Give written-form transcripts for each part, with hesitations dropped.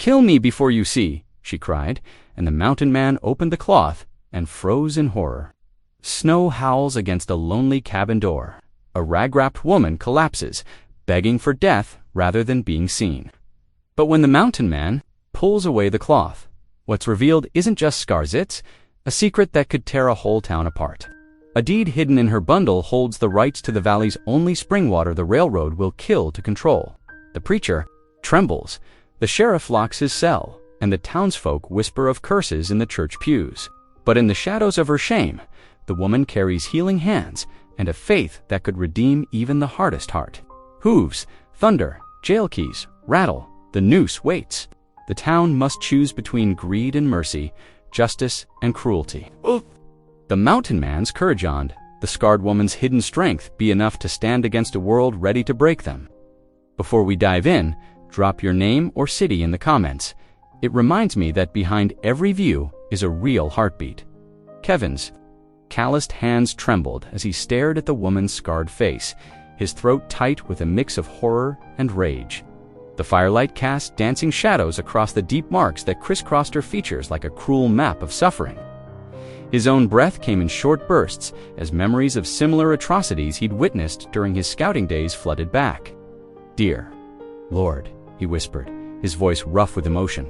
"Kill me before you see," she cried, and the mountain man opened the cloth and froze in horror. Snow howls against a lonely cabin door. A rag-wrapped woman collapses, begging for death rather than being seen. But when the mountain man pulls away the cloth, what's revealed isn't just Skarzitz, a secret that could tear a whole town apart. A deed hidden in her bundle holds the rights to the valley's only spring water the railroad will kill to control. The preacher trembles, the sheriff locks his cell, and the townsfolk whisper of curses in the church pews. But in the shadows of her shame, the woman carries healing hands and a faith that could redeem even the hardest heart. Hooves, thunder, jail keys, rattle, the noose waits. The town must choose between greed and mercy, justice and cruelty. The mountain man's courage-ond, the scarred woman's hidden strength be enough to stand against a world ready to break them. Before we dive in, drop your name or city in the comments. It reminds me that behind every view is a real heartbeat. Kevin's calloused hands trembled as he stared at the woman's scarred face, his throat tight with a mix of horror and rage. The firelight cast dancing shadows across the deep marks that crisscrossed her features like a cruel map of suffering. His own breath came in short bursts as memories of similar atrocities he'd witnessed during his scouting days flooded back. "Dear Lord," he whispered, his voice rough with emotion.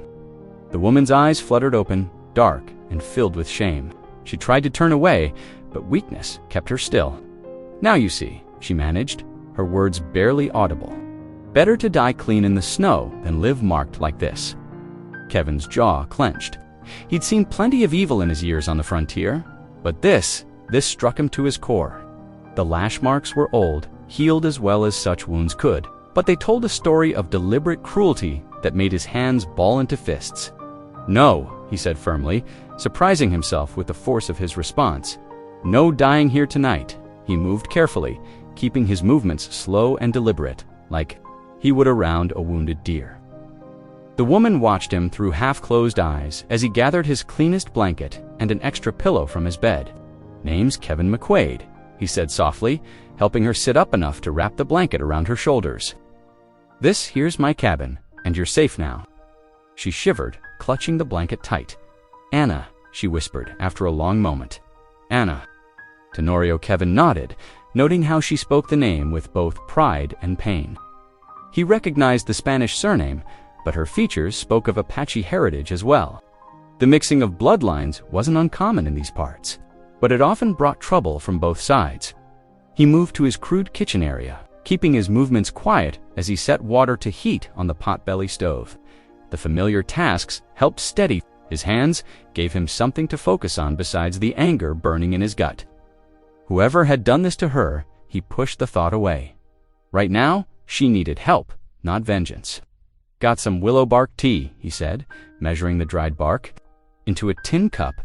The woman's eyes fluttered open, dark and filled with shame. She tried to turn away, but weakness kept her still. "Now you see," she managed, her words barely audible. "Better to die clean in the snow than live marked like this." Kevin's jaw clenched. He'd seen plenty of evil in his years on the frontier, but this struck him to his core. The lash marks were old, healed as well as such wounds could, but they told a story of deliberate cruelty that made his hands ball into fists. "No," he said firmly, surprising himself with the force of his response. "No dying here tonight." He moved carefully, keeping his movements slow and deliberate, like he would around a wounded deer. The woman watched him through half-closed eyes as he gathered his cleanest blanket and an extra pillow from his bed. "Name's Kevin McQuaid," he said softly, helping her sit up enough to wrap the blanket around her shoulders. "This here's my cabin, and you're safe now." She shivered, clutching the blanket tight. "Anna," she whispered after a long moment. "Anna." Tenorio Kevin nodded, noting how she spoke the name with both pride and pain. He recognized the Spanish surname, but her features spoke of Apache heritage as well. The mixing of bloodlines wasn't uncommon in these parts, but it often brought trouble from both sides. He moved to his crude kitchen area, keeping his movements quiet as he set water to heat on the potbelly stove. The familiar tasks helped steady his hands, gave him something to focus on besides the anger burning in his gut. Whoever had done this to her, he pushed the thought away. Right now, she needed help, not vengeance. "Got some willow bark tea," he said, measuring the dried bark. Into a tin cup.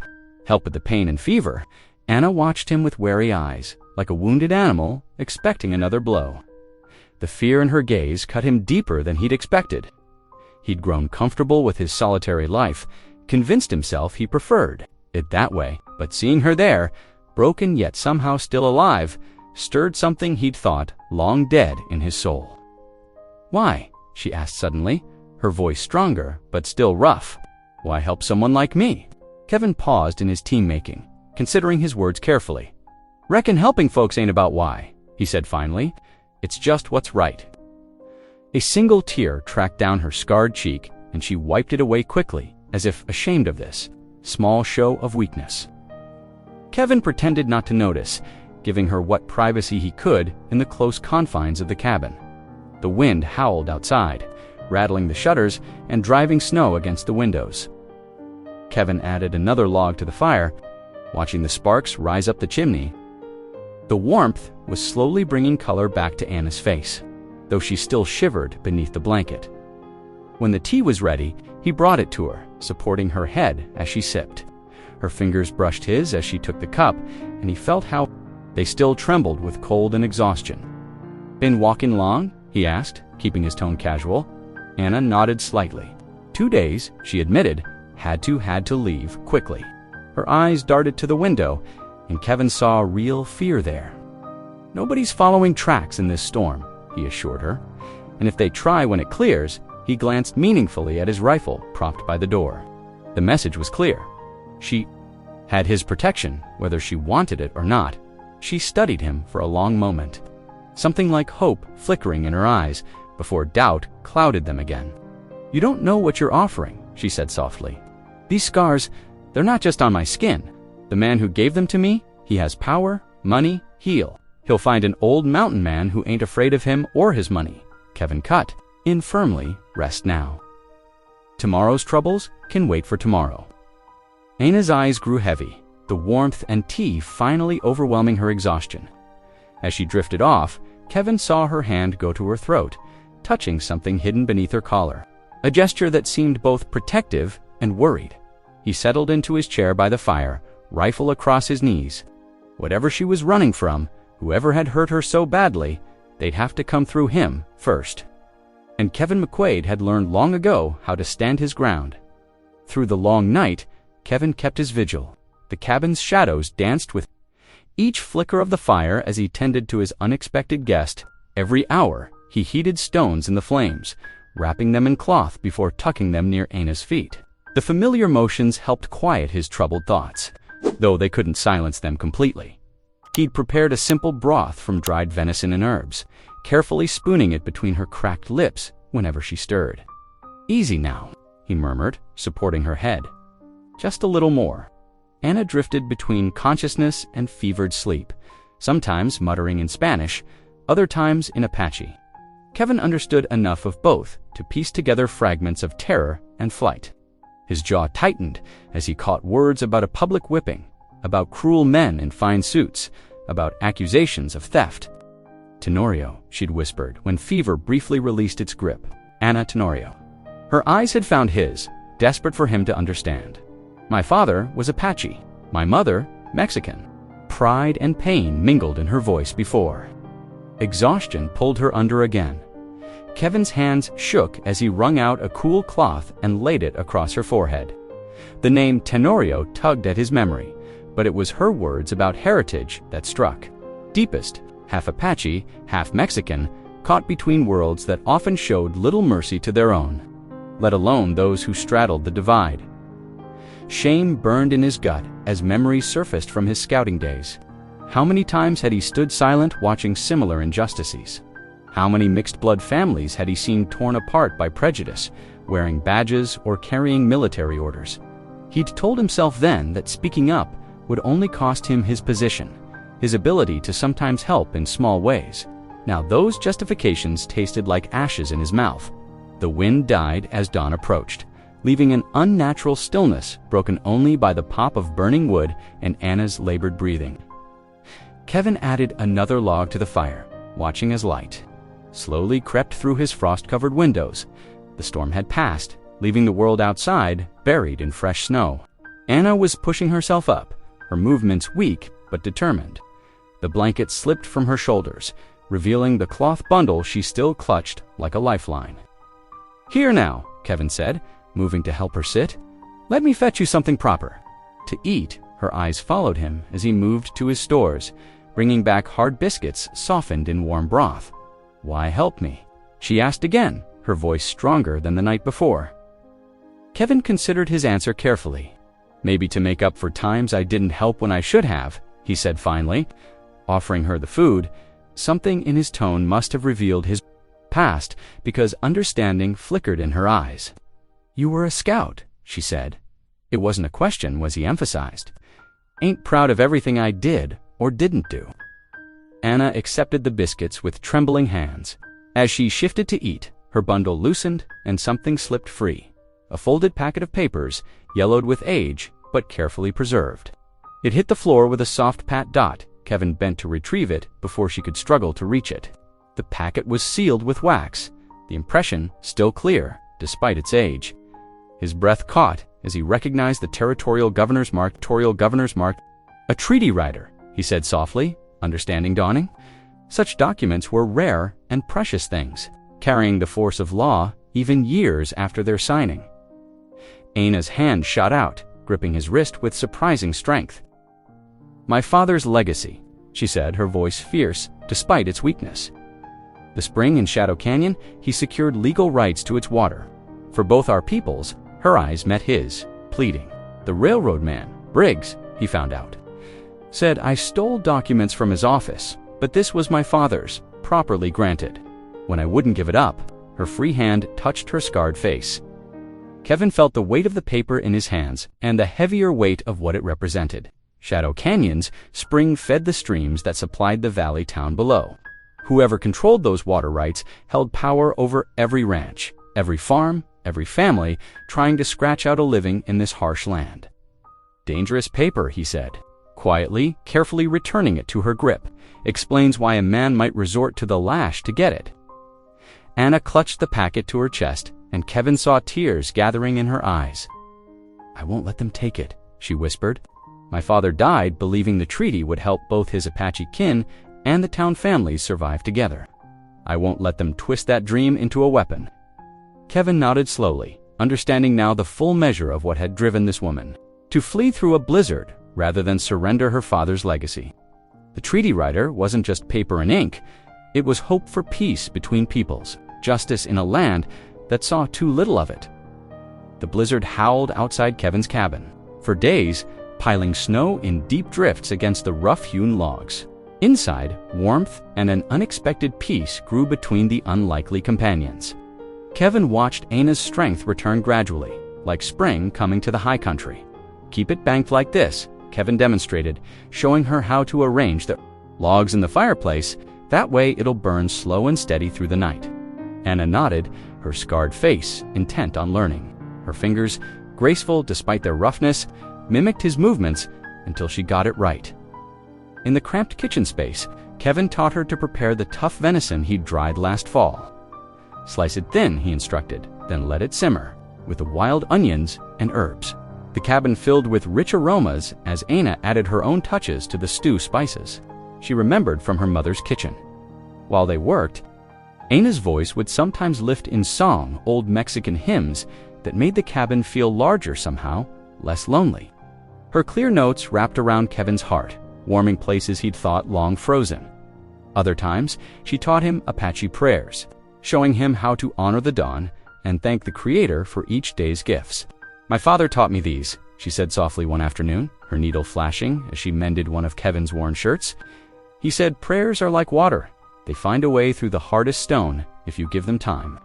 Help with the pain and fever. Anna watched him with wary eyes, like a wounded animal expecting another blow. The fear in her gaze cut him deeper than he'd expected. He'd grown comfortable with his solitary life, convinced himself he preferred it that way, but seeing her there, broken yet somehow still alive, stirred something he'd thought long dead in his soul. "Why?" she asked suddenly, her voice stronger but still rough. "Why help someone like me?" Kevin paused in his team-making, considering his words carefully. "Reckon helping folks ain't about why," he said finally. "It's just what's right." A single tear tracked down her scarred cheek, and she wiped it away quickly, as if ashamed of this small show of weakness. Kevin pretended not to notice, giving her what privacy he could in the close confines of the cabin. The wind howled outside, rattling the shutters and driving snow against the windows. Kevin added another log to the fire, watching the sparks rise up the chimney. The warmth was slowly bringing color back to Anna's face, though she still shivered beneath the blanket. When the tea was ready, he brought it to her, supporting her head as she sipped. Her fingers brushed his as she took the cup, and he felt how they still trembled with cold and exhaustion. "Been walking long?" he asked, keeping his tone casual. Anna nodded slightly. 2 days, she admitted, had to leave quickly. Her eyes darted to the window, and Kevin saw real fear there. "Nobody's following tracks in this storm," he assured her, "and if they try when it clears, He glanced meaningfully at his rifle propped by the door. The message was clear. She had his protection, whether she wanted it or not. She studied him for a long moment, something like hope flickering in her eyes before doubt clouded them again. "You don't know what you're offering," she said softly. "These scars, they're not just on my skin. The man who gave them to me, he has power, money, heal. He'll find an old mountain man who ain't afraid of him or his money." Kevin cut in firmly, "Rest now. Tomorrow's troubles can wait for tomorrow." Ana's eyes grew heavy, the warmth and tea finally overwhelming her exhaustion. As she drifted off, Kevin saw her hand go to her throat, touching something hidden beneath her collar, a gesture that seemed both protective and worried. He settled into his chair by the fire, rifle across his knees. Whatever she was running from, whoever had hurt her so badly, they'd have to come through him first. And Kevin McQuaid had learned long ago how to stand his ground. Through the long night, Kevin kept his vigil. The cabin's shadows danced with each flicker of the fire as he tended to his unexpected guest. Every hour, he heated stones in the flames, wrapping them in cloth before tucking them near Ana's feet. The familiar motions helped quiet his troubled thoughts, though they couldn't silence them completely. He'd prepared a simple broth from dried venison and herbs, carefully spooning it between her cracked lips whenever she stirred. "Easy now," he murmured, supporting her head. "Just a little more." Ana drifted between consciousness and fevered sleep, sometimes muttering in Spanish, other times in Apache. Kevin understood enough of both to piece together fragments of terror and flight. His jaw tightened as he caught words about a public whipping, about cruel men in fine suits, about accusations of theft. "Tenorio," she'd whispered when fever briefly released its grip. "Ana Tenorio." Her eyes had found his, desperate for him to understand. "My father was Apache, my mother Mexican." Pride and pain mingled in her voice before. Exhaustion pulled her under again. Kevin's hands shook as he wrung out a cool cloth and laid it across her forehead. The name Tenorio tugged at his memory, but it was her words about heritage that struck. Deepest, half Apache, half Mexican, caught between worlds that often showed little mercy to their own, let alone those who straddled the divide. Shame burned in his gut as memories surfaced from his scouting days. How many times had he stood silent watching similar injustices? How many mixed-blood families had he seen torn apart by prejudice, wearing badges or carrying military orders? He'd told himself then that speaking up would only cost him his position, his ability to sometimes help in small ways. Now those justifications tasted like ashes in his mouth. The wind died as dawn approached, leaving an unnatural stillness broken only by the pop of burning wood and Ana's labored breathing. Kevin added another log to the fire, watching as light slowly crept through his frost-covered windows. The storm had passed, leaving the world outside buried in fresh snow. Ana was pushing herself up, her movements weak but determined. The blanket slipped from her shoulders, revealing the cloth bundle she still clutched like a lifeline. "Here now," Kevin said, moving to help her sit. "Let me fetch you something proper." To eat, her eyes followed him as he moved to his stores, bringing back hard biscuits softened in warm broth. "Why help me?" she asked again, her voice stronger than the night before. Kevin considered his answer carefully. "Maybe to make up for times I didn't help when I should have," he said finally, offering her the food. Something in his tone must have revealed his past, because understanding flickered in her eyes. "You were a scout," she said. It wasn't a question, was he emphasized. "Ain't proud of everything I did or didn't do." Ana accepted the biscuits with trembling hands. As she shifted to eat, her bundle loosened and something slipped free. A folded packet of papers, yellowed with age, but carefully preserved. It hit the floor with a soft pat dot. Kevin bent to retrieve it before she could struggle to reach it. The packet was sealed with wax, the impression still clear, despite its age. His breath caught as he recognized the territorial governor's mark. "A treaty rider," he said softly, understanding dawning. Such documents were rare and precious things, carrying the force of law even years after their signing. Ana's hand shot out, gripping his wrist with surprising strength. "My father's legacy," she said, her voice fierce despite its weakness. The spring in Shadow Canyon, he secured legal rights to its water. For both our peoples, her eyes met his, pleading. The railroad man, Briggs, he found out, said I stole documents from his office, but this was my father's, properly granted. When I wouldn't give it up, her free hand touched her scarred face. Kevin felt the weight of the paper in his hands and the heavier weight of what it represented. Shadow Canyon's spring fed the streams that supplied the valley town below. Whoever controlled those water rights held power over every ranch, every farm, every family trying to scratch out a living in this harsh land. Dangerous paper, he said, quietly, carefully returning it to her grip. Explains why a man might resort to the lash to get it. Anna clutched the packet to her chest, and Kevin saw tears gathering in her eyes. I won't let them take it, she whispered. My father died believing the treaty would help both his Apache kin and the town families survive together. I won't let them twist that dream into a weapon. Kevin nodded slowly, understanding now the full measure of what had driven this woman to flee through a blizzard rather than surrender her father's legacy. The treaty writer wasn't just paper and ink, it was hope for peace between peoples, justice in a land that saw too little of it. The blizzard howled outside Kevin's cabin, for days, piling snow in deep drifts against the rough-hewn logs. Inside, warmth and an unexpected peace grew between the unlikely companions. Kevin watched Anna's strength return gradually, like spring coming to the high country. Keep it banked like this, Kevin demonstrated, showing her how to arrange the logs in the fireplace. That way it'll burn slow and steady through the night. Anna nodded, her scarred face intent on learning. Her fingers, graceful despite their roughness, mimicked his movements until she got it right. In the cramped kitchen space, Kevin taught her to prepare the tough venison he'd dried last fall. Slice it thin, he instructed, then let it simmer, with the wild onions and herbs. The cabin filled with rich aromas as Anna added her own touches to the stew spices she remembered from her mother's kitchen. While they worked, Anna's voice would sometimes lift in song old Mexican hymns that made the cabin feel larger somehow, less lonely. Her clear notes wrapped around Kevin's heart, warming places he'd thought long frozen. Other times, she taught him Apache prayers, showing him how to honor the dawn and thank the Creator for each day's gifts. My father taught me these, she said softly one afternoon, her needle flashing as she mended one of Kevin's worn shirts. He said prayers are like water. They find a way through the hardest stone if you give them time.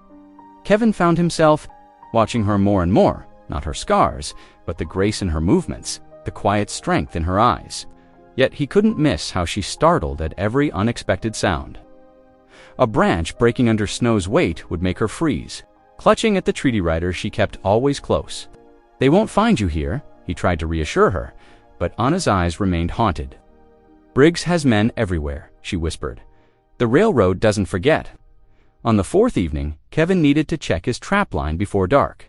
Kevin found himself watching her more and more, not her scars, but the grace in her movements, the quiet strength in her eyes. Yet he couldn't miss how she startled at every unexpected sound. A branch breaking under Snow's weight would make her freeze. Clutching at the treaty writer she kept always close. They won't find you here, he tried to reassure her, but Anna's eyes remained haunted. Briggs has men everywhere, she whispered. The railroad doesn't forget. On the fourth evening, Kevin needed to check his trap line before dark.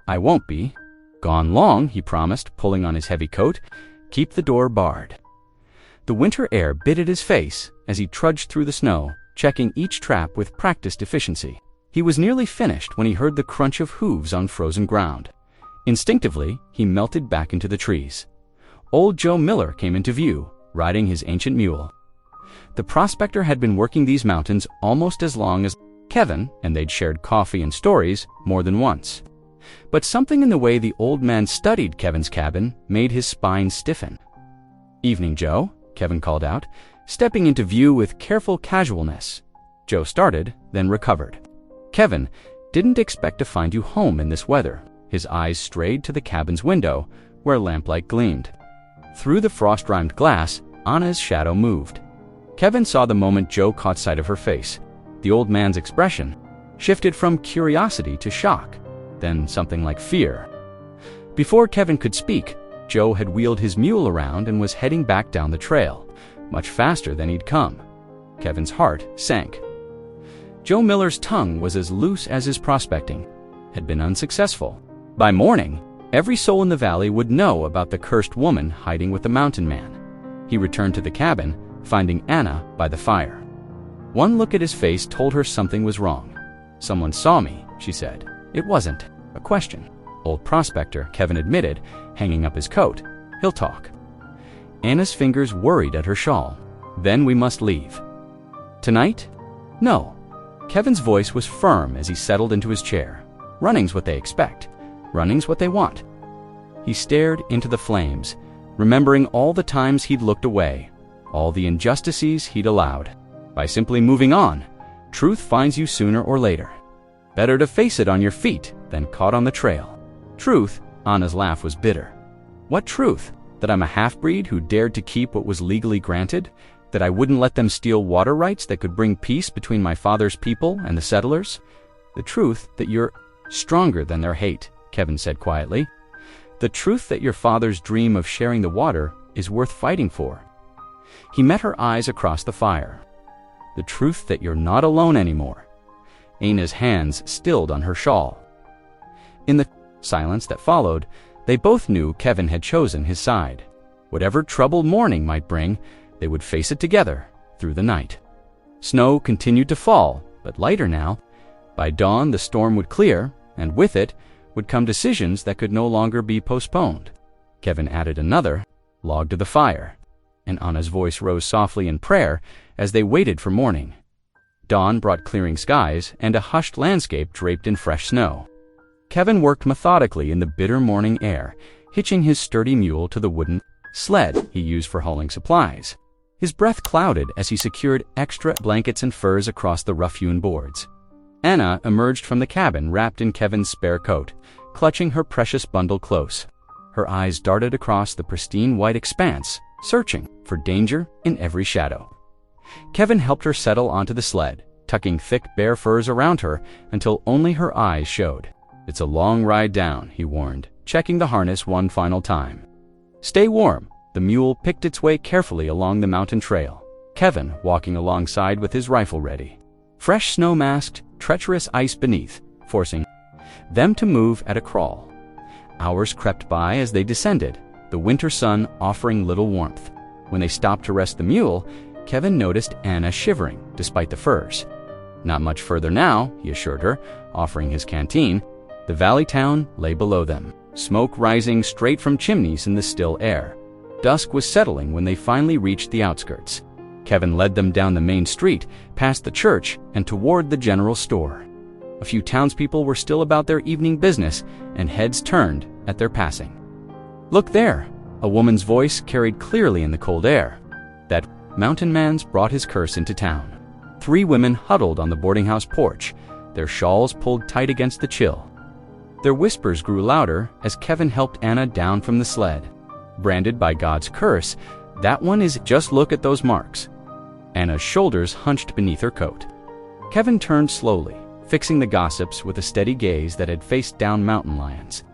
I won't be gone long, he promised, pulling on his heavy coat. Keep the door barred. The winter air bit at his face as he trudged through the snow, checking each trap with practiced efficiency. He was nearly finished when he heard the crunch of hooves on frozen ground. Instinctively, he melted back into the trees. Old Joe Miller came into view, riding his ancient mule. The prospector had been working these mountains almost as long as Kevin, and they'd shared coffee and stories more than once. But something in the way the old man studied Kevin's cabin made his spine stiffen. Evening, Joe, Kevin called out, stepping into view with careful casualness. Joe started, then recovered. Kevin didn't expect to find you home in this weather. His eyes strayed to the cabin's window, where lamplight gleamed. Through the frost-rimed glass, Anna's shadow moved. Kevin saw the moment Joe caught sight of her face. The old man's expression shifted from curiosity to shock, then something like fear. Before Kevin could speak, Joe had wheeled his mule around and was heading back down the trail, much faster than he'd come. Kevin's heart sank. Joe Miller's tongue was as loose as his prospecting, had been unsuccessful. By morning, every soul in the valley would know about the cursed woman hiding with the mountain man. He returned to the cabin, finding Anna by the fire. One look at his face told her something was wrong. Someone saw me, she said. It wasn't a question. Old prospector, Kevin admitted, hanging up his coat. He'll talk. Anna's fingers worried at her shawl. Then we must leave. Tonight? No. Kevin's voice was firm as he settled into his chair. Running's what they expect. Running's what they want. He stared into the flames, remembering all the times he'd looked away, all the injustices he'd allowed. By simply moving on, truth finds you sooner or later. Better to face it on your feet than caught on the trail. Truth, Anna's laugh was bitter. What truth? That I'm a half-breed who dared to keep what was legally granted? That I wouldn't let them steal water rights that could bring peace between my father's people and the settlers? The truth that you're stronger than their hate, Kevin said quietly. The truth that your father's dream of sharing the water is worth fighting for. He met her eyes across the fire. The truth that you're not alone anymore. Anna's hands stilled on her shawl. In the silence that followed, they both knew Kevin had chosen his side. Whatever trouble morning might bring, they would face it together through the night. Snow continued to fall, but lighter now. By dawn, the storm would clear, and with it would come decisions that could no longer be postponed. Kevin added another log to the fire, and Anna's voice rose softly in prayer as they waited for morning. Dawn brought clearing skies and a hushed landscape draped in fresh snow. Kevin worked methodically in the bitter morning air, hitching his sturdy mule to the wooden sled he used for hauling supplies. His breath clouded as he secured extra blankets and furs across the rough-hewn boards. Anna emerged from the cabin wrapped in Kevin's spare coat, clutching her precious bundle close. Her eyes darted across the pristine white expanse, searching for danger in every shadow. Kevin helped her settle onto the sled, tucking thick bear furs around her until only her eyes showed. It's a long ride down, he warned, checking the harness one final time. Stay warm. The mule picked its way carefully along the mountain trail, Kevin walking alongside with his rifle ready. Fresh snow masked treacherous ice beneath, forcing them to move at a crawl. Hours crept by as they descended, the winter sun offering little warmth. When they stopped to rest the mule, Kevin noticed Anna shivering despite the furs. Not much further now, he assured her, offering his canteen. The valley town lay below them, smoke rising straight from chimneys in the still air. Dusk was settling when they finally reached the outskirts. Kevin led them down the main street, past the church, and toward the general store. A few townspeople were still about their evening business, and heads turned at their passing. Look there! A woman's voice carried clearly in the cold air. That mountain man's brought his curse into town. 3 women huddled on the boarding house porch, their shawls pulled tight against the chill. Their whispers grew louder as Kevin helped Anna down from the sled. Branded by God's curse, that one is just look at those marks. Anna's shoulders hunched beneath her coat. Kevin turned slowly, fixing the gossips with a steady gaze that had faced down mountain lions.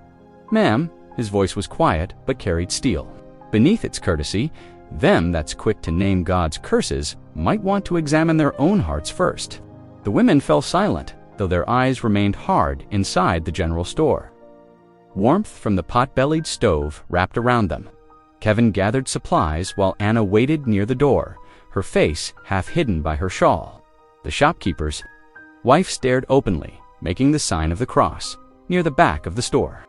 Ma'am, his voice was quiet but carried steel. Beneath its courtesy, them that's quick to name God's curses might want to examine their own hearts first. The women fell silent, though their eyes remained hard inside the general store. Warmth from the pot-bellied stove wrapped around them. Kevin gathered supplies while Anna waited near the door, her face half hidden by her shawl. The shopkeeper's wife stared openly, making the sign of the cross, near the back of the store.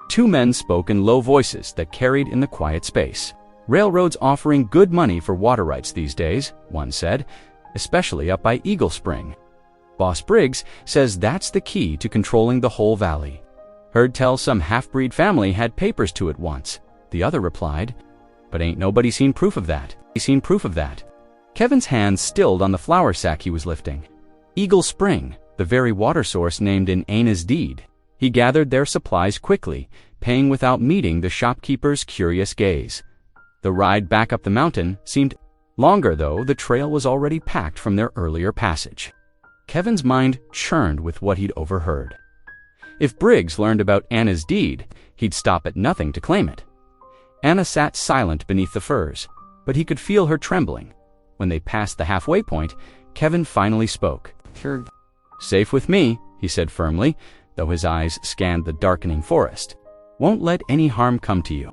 2 men spoke in low voices that carried in the quiet space. Railroads offering good money for water rights these days, one said, especially up by Eagle Spring. Boss Briggs says that's the key to controlling the whole valley. Heard tell some half-breed family had papers to it once, the other replied. But ain't nobody seen proof of that. Kevin's hands stilled on the flour sack he was lifting. Eagle Spring, the very water source named in Anna's deed. He gathered their supplies quickly, paying without meeting the shopkeeper's curious gaze. The ride back up the mountain seemed longer, though the trail was already packed from their earlier passage. Kevin's mind churned with what he'd overheard. If Briggs learned about Anna's deed, he'd stop at nothing to claim it. Anna sat silent beneath the furs, but he could feel her trembling. When they passed the halfway point, Kevin finally spoke. "You're safe with me," he said firmly, though his eyes scanned the darkening forest. "Won't let any harm come to you."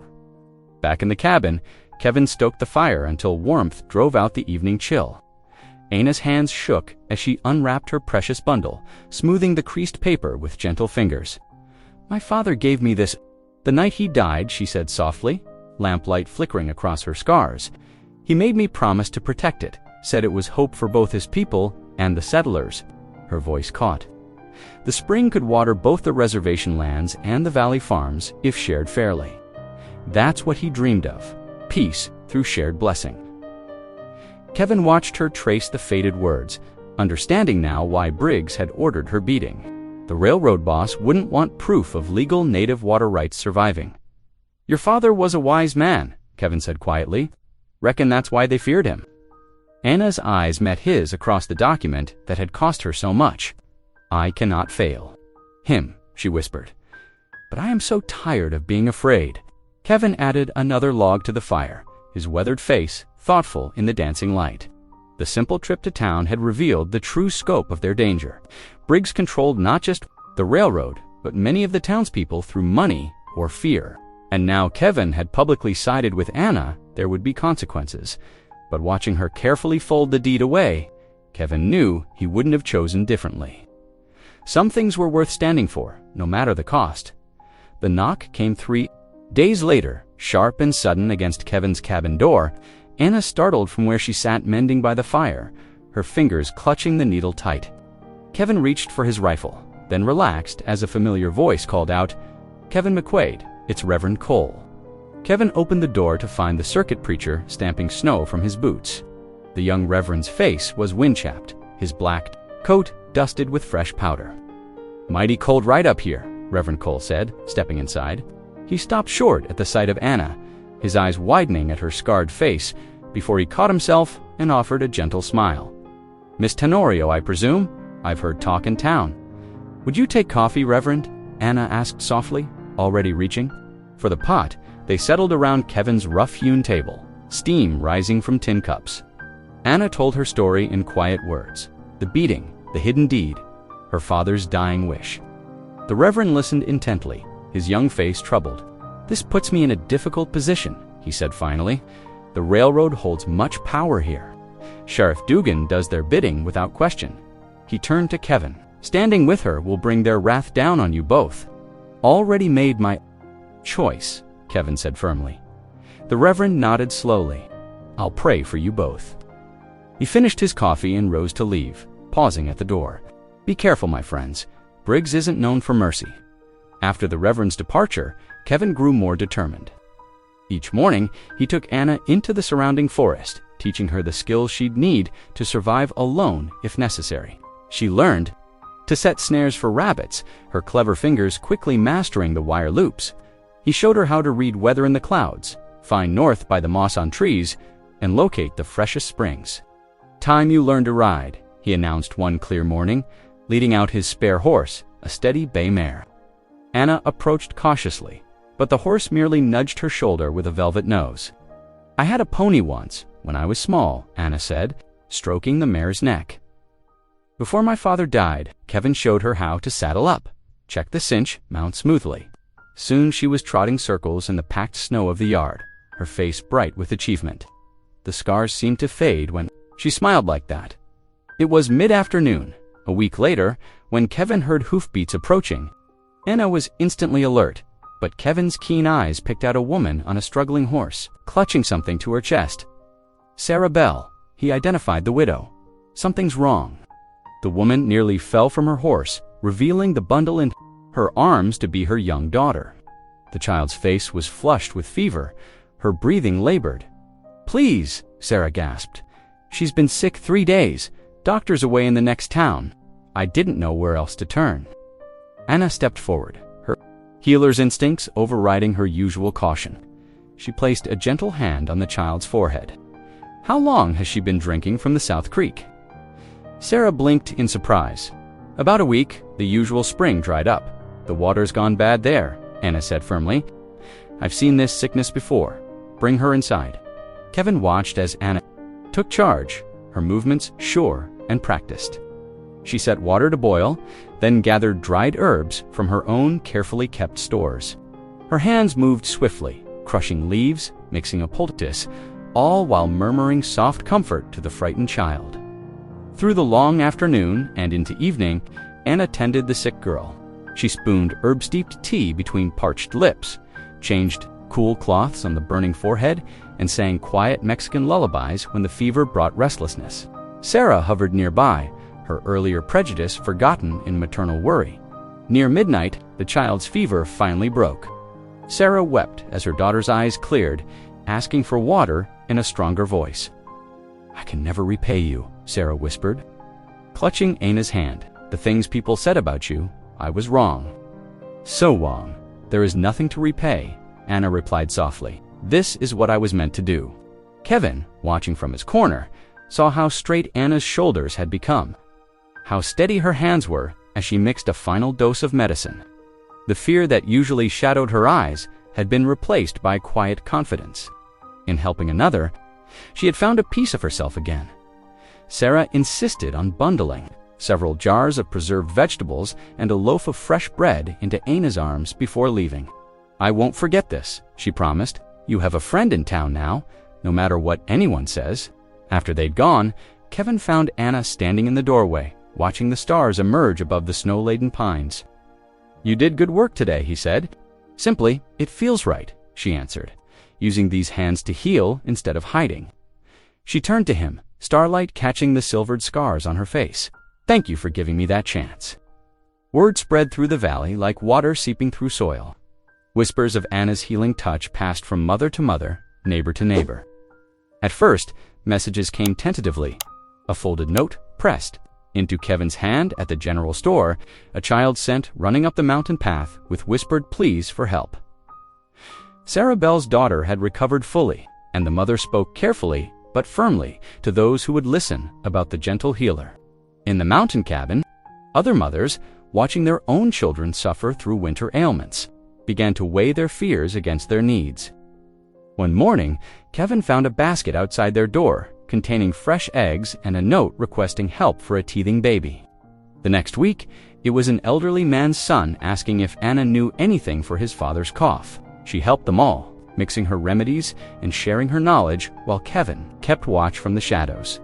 Back in the cabin, Kevin stoked the fire until warmth drove out the evening chill. Anna's hands shook as she unwrapped her precious bundle, smoothing the creased paper with gentle fingers. "My father gave me this the night he died," she said softly, lamplight flickering across her scars. "He made me promise to protect it, said it was hope for both his people and the settlers. her voice caught. The spring could water both the reservation lands and the valley farms if shared fairly. That's what he dreamed of, peace through shared blessing. Kevin watched her trace the faded words, understanding now why Briggs had ordered her beating. The railroad boss wouldn't want proof of legal native water rights surviving. "Your father was a wise man," Kevin said quietly. "Reckon that's why they feared him." Anna's eyes met his across the document that had cost her so much. "I cannot fail him," she whispered. "But I am so tired of being afraid." Kevin added another log to the fire, his weathered face thoughtful in the dancing light. The simple trip to town had revealed the true scope of their danger. Briggs controlled not just the railroad, but many of the townspeople through money or fear. And now Kevin had publicly sided with Anna, there would be consequences. But watching her carefully fold the deed away, Kevin knew he wouldn't have chosen differently. Some things were worth standing for, no matter the cost. The knock came 3 days later, sharp and sudden against Kevin's cabin door. Anna startled from where she sat mending by the fire, her fingers clutching the needle tight. Kevin reached for his rifle, then relaxed as a familiar voice called out, "Kevin McQuaid, it's Reverend Cole." Kevin opened the door to find the circuit preacher stamping snow from his boots. The young reverend's face was wind-chapped, his black coat dusted with fresh powder. "Mighty cold right up here," Reverend Cole said, stepping inside. He stopped short at the sight of Anna, his eyes widening at her scarred face, before he caught himself and offered a gentle smile. "Miss Tenorio, I presume? I've heard talk in town." "Would you take coffee, Reverend?" Anna asked softly, already reaching. For the pot, they settled around Kevin's rough-hewn table, steam rising from tin cups. Anna told her story in quiet words, the beating, the hidden deed, her father's dying wish. The Reverend listened intently, his young face troubled. "This puts me in a difficult position," he said finally. "The railroad holds much power here. Sheriff Dugan does their bidding without question." He turned to Kevin. "Standing with her will bring their wrath down on you both." "Already made my choice," Kevin said firmly. The Reverend nodded slowly. "I'll pray for you both." He finished his coffee and rose to leave, pausing at the door. "Be careful, my friends. Briggs isn't known for mercy." After the Reverend's departure, Kevin grew more determined. Each morning, he took Anna into the surrounding forest, teaching her the skills she'd need to survive alone if necessary. She learned to set snares for rabbits, her clever fingers quickly mastering the wire loops. He showed her how to read weather in the clouds, find north by the moss on trees, and locate the freshest springs. "Time you learn to ride," he announced one clear morning, leading out his spare horse, a steady bay mare. Anna approached cautiously, but the horse merely nudged her shoulder with a velvet nose. "I had a pony once, when I was small," Anna said, stroking the mare's neck. "Before my father died, Kevin showed her how to saddle up, check the cinch, mount smoothly." Soon she was trotting circles in the packed snow of the yard, her face bright with achievement. The scars seemed to fade when she smiled like that. It was mid-afternoon, a week later, when Kevin heard hoofbeats approaching. Anna was instantly alert, but Kevin's keen eyes picked out a woman on a struggling horse, clutching something to her chest. Sarah Bell, he identified the widow. Something's wrong. The woman nearly fell from her horse, revealing the bundle in her arms to be her young daughter. The child's face was flushed with fever, her breathing labored. "Please," Sarah gasped. "She's been sick 3 days. Doctor's away in the next town. I didn't know where else to turn." Anna stepped forward, her healer's instincts overriding her usual caution. She placed a gentle hand on the child's forehead. "How long has she been drinking from the South Creek?" Sarah blinked in surprise. "About a week. The usual spring dried up. The water's gone bad there," Anna said firmly. "I've seen this sickness before. Bring her inside." Kevin watched as Anna took charge, her movements sure and practiced. She set water to boil, then gathered dried herbs from her own carefully kept stores. Her hands moved swiftly, crushing leaves, mixing a poultice, all while murmuring soft comfort to the frightened child. Through the long afternoon and into evening, Anna tended the sick girl. She spooned herb-steeped tea between parched lips, changed cool cloths on the burning forehead, and sang quiet Mexican lullabies when the fever brought restlessness. Sarah hovered nearby, her earlier prejudice forgotten in maternal worry. Near midnight, the child's fever finally broke. Sarah wept as her daughter's eyes cleared, asking for water in a stronger voice. "I can never repay you," Sarah whispered. Clutching Anna's hand, "The things people said about you, I was wrong." "So wrong. There is nothing to repay," Anna replied softly. "This is what I was meant to do." Kevin, watching from his corner, saw how straight Anna's shoulders had become, how steady her hands were as she mixed a final dose of medicine. The fear that usually shadowed her eyes had been replaced by quiet confidence. In helping another, she had found a piece of herself again. Sarah insisted on bundling several jars of preserved vegetables and a loaf of fresh bread into Anna's arms before leaving. "I won't forget this," she promised. "You have a friend in town now, no matter what anyone says." After they'd gone, Kevin found Anna standing in the doorway, watching the stars emerge above the snow-laden pines. "You did good work today," he said. "Simply, it feels right," she answered, using these hands to heal instead of hiding. She turned to him, starlight catching the silvered scars on her face. "Thank you for giving me that chance." Word spread through the valley like water seeping through soil. Whispers of Anna's healing touch passed from mother to mother, neighbor to neighbor. At first, messages came tentatively. A folded note, pressed into Kevin's hand at the general store, a child sent running up the mountain path with whispered pleas for help. Sarah Bell's daughter had recovered fully, and the mother spoke carefully but firmly to those who would listen about the gentle healer. In the mountain cabin, other mothers, watching their own children suffer through winter ailments, began to weigh their fears against their needs. One morning, Kevin found a basket outside their door containing fresh eggs and a note requesting help for a teething baby. The next week, it was an elderly man's son asking if Anna knew anything for his father's cough. She helped them all, mixing her remedies and sharing her knowledge while Kevin kept watch from the shadows.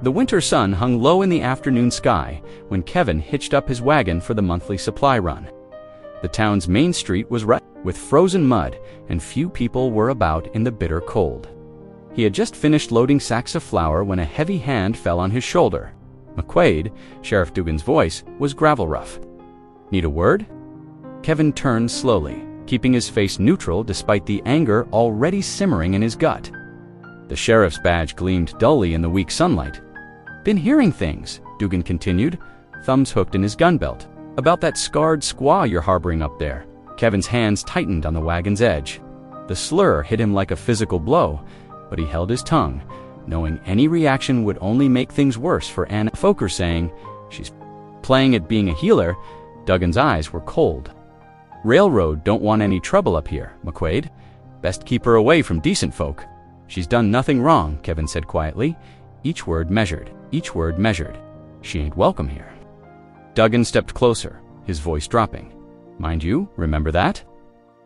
The winter sun hung low in the afternoon sky when Kevin hitched up his wagon for the monthly supply run. The town's main street was wet with frozen mud, and few people were about in the bitter cold. He had just finished loading sacks of flour when a heavy hand fell on his shoulder. McQuaid, Sheriff Dugan's voice, was gravel rough. "Need a word?" Kevin turned slowly, keeping his face neutral despite the anger already simmering in his gut. The sheriff's badge gleamed dully in the weak sunlight. "Been hearing things," Dugan continued, thumbs hooked in his gun belt, "about that scarred squaw you're harboring up there." Kevin's hands tightened on the wagon's edge. The slur hit him like a physical blow, but he held his tongue, knowing any reaction would only make things worse for Anna. Foker saying, "She's playing at being a healer." Duggan's eyes were cold. "Railroad don't want any trouble up here, McQuaid. Best keep her away from decent folk." "She's done nothing wrong," Kevin said quietly, each word measured. "She ain't welcome here." Duggan stepped closer, his voice dropping. "Mind you, remember that?"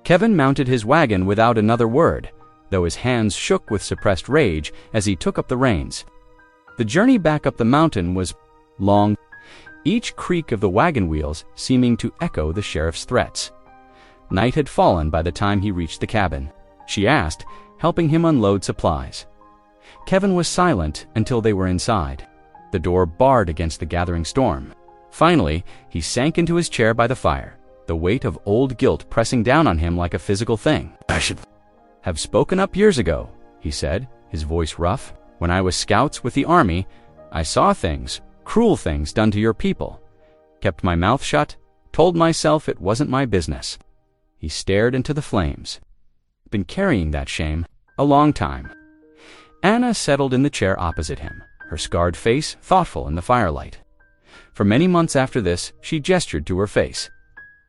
Kevin mounted his wagon without another word, though his hands shook with suppressed rage as he took up the reins. The journey back up the mountain was long, each creak of the wagon wheels seeming to echo the sheriff's threats. Night had fallen by the time he reached the cabin. She asked, helping him unload supplies. Kevin was silent until they were inside. The door barred against the gathering storm. Finally, he sank into his chair by the fire, the weight of old guilt pressing down on him like a physical thing. "I should have spoken up years ago," he said, his voice rough. "When I was scouts with the army, I saw things, cruel things done to your people. Kept my mouth shut, told myself it wasn't my business." He stared into the flames. Been carrying that shame a long time. Anna settled in the chair opposite him, her scarred face thoughtful in the firelight. For many months after this, she gestured to her face.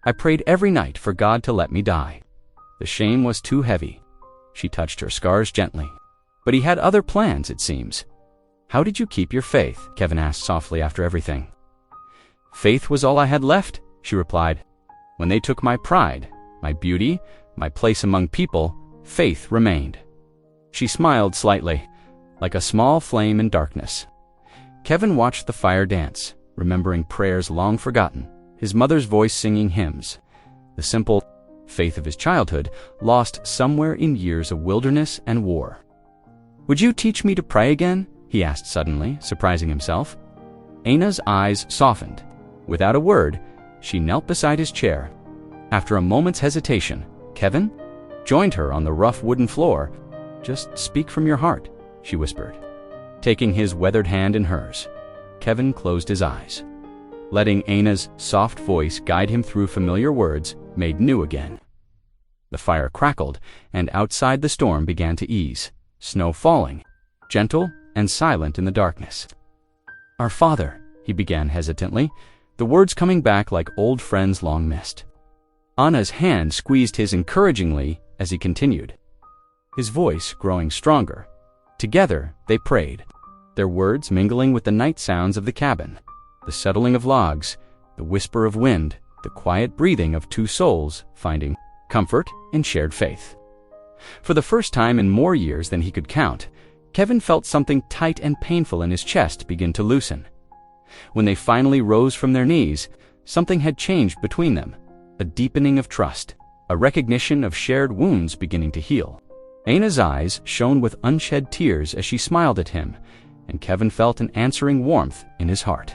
"I prayed every night for God to let me die. The shame was too heavy." She touched her scars gently. "But he had other plans, it seems." "How did you keep your faith?" Kevin asked softly after everything. "Faith was all I had left," she replied. "When they took my pride, my beauty, my place among people, faith remained." She smiled slightly, like a small flame in darkness. Kevin watched the fire dance, remembering prayers long forgotten, his mother's voice singing hymns, the simple faith of his childhood lost somewhere in years of wilderness and war. "Would you teach me to pray again?" he asked suddenly, surprising himself. Anna's eyes softened. Without a word, she knelt beside his chair. After a moment's hesitation, Kevin joined her on the rough wooden floor. "Just speak from your heart," she whispered. Taking his weathered hand in hers, Kevin closed his eyes. Letting Anna's soft voice guide him through familiar words made new again. The fire crackled, and outside the storm began to ease, snow falling, gentle and silent in the darkness. "Our Father," he began hesitantly, the words coming back like old friends long missed. Anna's hand squeezed his encouragingly as he continued, his voice growing stronger. Together they prayed, their words mingling with the night sounds of the cabin, the settling of logs, the whisper of wind, the quiet breathing of two souls finding comfort in shared faith. For the first time in more years than he could count, Kevin felt something tight and painful in his chest begin to loosen. When they finally rose from their knees, something had changed between them, a deepening of trust, a recognition of shared wounds beginning to heal. Anna's eyes shone with unshed tears as she smiled at him, and Kevin felt an answering warmth in his heart.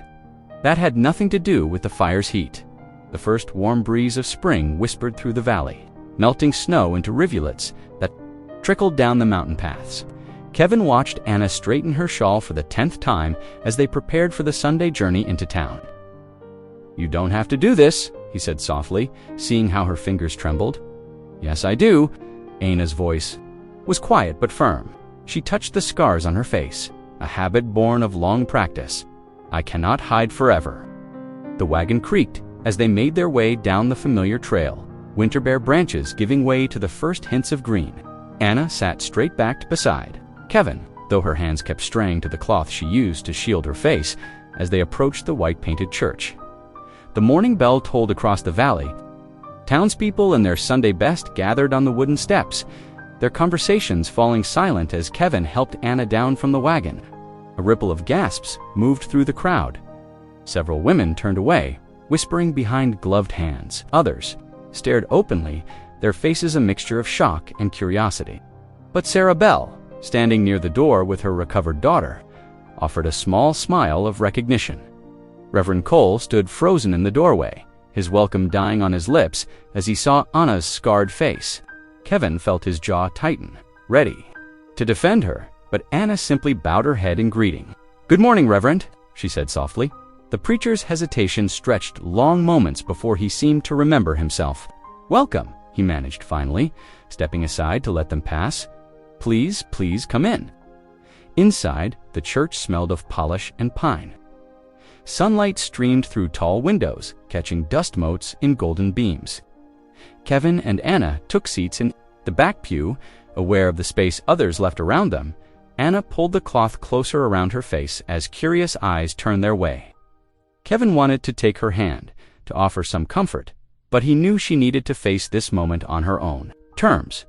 That had nothing to do with the fire's heat. The first warm breeze of spring whispered through the valley, melting snow into rivulets that trickled down the mountain paths. Kevin watched Anna straighten her shawl for the 10th time as they prepared for the Sunday journey into town. "You don't have to do this," he said softly, seeing how her fingers trembled. "Yes, I do." Anna's voice was quiet but firm. She touched the scars on her face, a habit born of long practice. "I cannot hide forever." The wagon creaked as they made their way down the familiar trail, winter bare branches giving way to the first hints of green. Anna sat straight-backed beside Kevin, though her hands kept straying to the cloth she used to shield her face as they approached the white-painted church. The morning bell tolled across the valley. Townspeople in their Sunday best gathered on the wooden steps, their conversations falling silent as Kevin helped Anna down from the wagon. A ripple of gasps moved through the crowd. Several women turned away, whispering behind gloved hands. Others stared openly, their faces a mixture of shock and curiosity. But Sarah Bell, standing near the door with her recovered daughter, offered a small smile of recognition. Reverend Cole stood frozen in the doorway, his welcome dying on his lips as he saw Anna's scarred face. Kevin felt his jaw tighten, ready to defend her, but Anna simply bowed her head in greeting. "Good morning, Reverend," she said softly. The preacher's hesitation stretched long moments before he seemed to remember himself. "Welcome," he managed finally, stepping aside to let them pass. Please come in." Inside, the church smelled of polish and pine. Sunlight streamed through tall windows, catching dust motes in golden beams. Kevin and Anna took seats in the back pew, aware of the space others left around them. Anna pulled the cloth closer around her face as curious eyes turned their way. Kevin wanted to take her hand, to offer some comfort, but he knew she needed to face this moment on her own terms.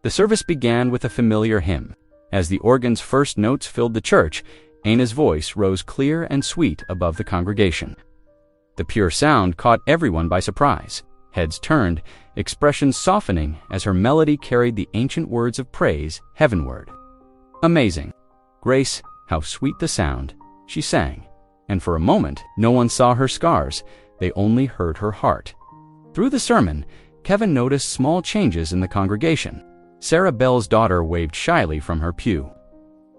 The service began with a familiar hymn. As the organ's first notes filled the church, Anna's voice rose clear and sweet above the congregation. The pure sound caught everyone by surprise. Heads turned, expressions softening as her melody carried the ancient words of praise heavenward. "Amazing grace, how sweet the sound," she sang, and for a moment no one saw her scars, they only heard her heart. Through the sermon, Kevin noticed small changes in the congregation. Sarah Bell's daughter waved shyly from her pew.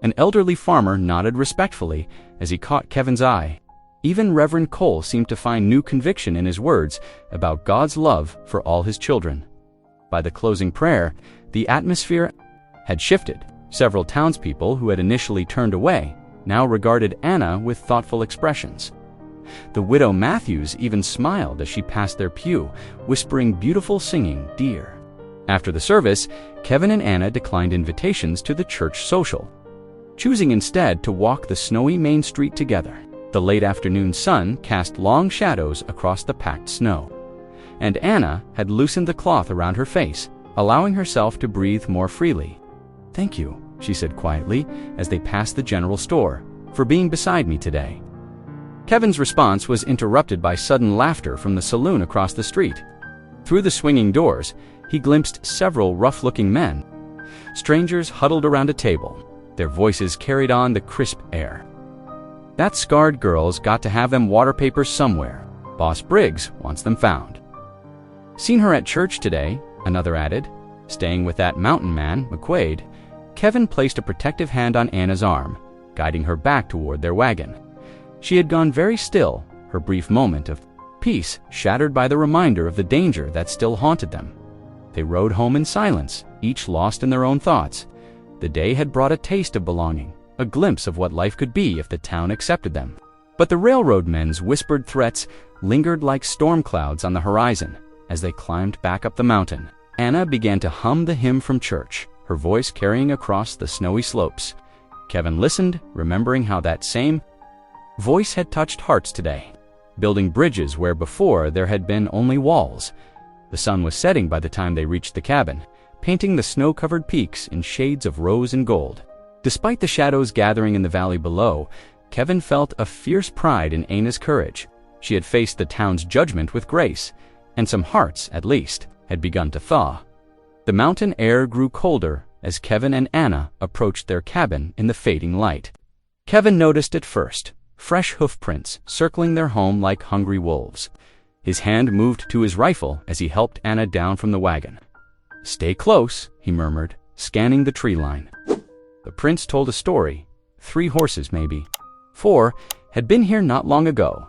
An elderly farmer nodded respectfully as he caught Kevin's eye. Even Reverend Cole seemed to find new conviction in his words about God's love for all his children. By the closing prayer, the atmosphere had shifted. Several townspeople who had initially turned away now regarded Anna with thoughtful expressions. The widow Matthews even smiled as she passed their pew, whispering beautiful singing, "Dear." After the service, Kevin and Anna declined invitations to the church social, choosing instead to walk the snowy main street together. The late afternoon sun cast long shadows across the packed snow, and Anna had loosened the cloth around her face, allowing herself to breathe more freely. "Thank you," she said quietly as they passed the general store, "for being beside me today." Kevin's response was interrupted by sudden laughter from the saloon across the street. Through the swinging doors, he glimpsed several rough-looking men. Strangers huddled around a table. Their voices carried on the crisp air. That scarred girl's got to have them water papers somewhere. Boss Briggs wants them found. Seen her at church today, another added. Staying with that mountain man, McQuaid, Kevin placed a protective hand on Anna's arm, guiding her back toward their wagon. She had gone very still, her brief moment of peace shattered by the reminder of the danger that still haunted them. They rode home in silence, each lost in their own thoughts. The day had brought a taste of belonging, a glimpse of what life could be if the town accepted them. But the railroad men's whispered threats lingered like storm clouds on the horizon. As they climbed back up the mountain, Anna began to hum the hymn from church, her voice carrying across the snowy slopes. Kevin listened, remembering how that same voice had touched hearts today, building bridges where before there had been only walls. The sun was setting by the time they reached the cabin, painting the snow-covered peaks in shades of rose and gold. Despite the shadows gathering in the valley below, Kevin felt a fierce pride in Anna's courage. She had faced the town's judgment with grace, and some hearts, at least, had begun to thaw. The mountain air grew colder as Kevin and Anna approached their cabin in the fading light. Kevin noticed at first fresh hoofprints circling their home like hungry wolves. His hand moved to his rifle as he helped Anna down from the wagon. "Stay close," he murmured, scanning the tree line. The prints told a story. 3 horses, maybe 4, had been here not long ago.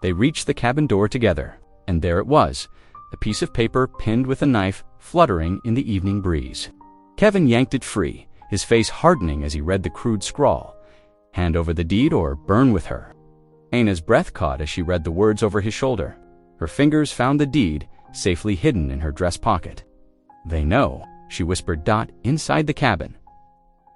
They reached the cabin door together, and there it was, a piece of paper pinned with a knife fluttering in the evening breeze. Kevin yanked it free, his face hardening as he read the crude scrawl. "Hand over the deed or burn with her." Anna's breath caught as she read the words over his shoulder. Her fingers found the deed, safely hidden in her dress pocket. "They know," she whispered inside the cabin.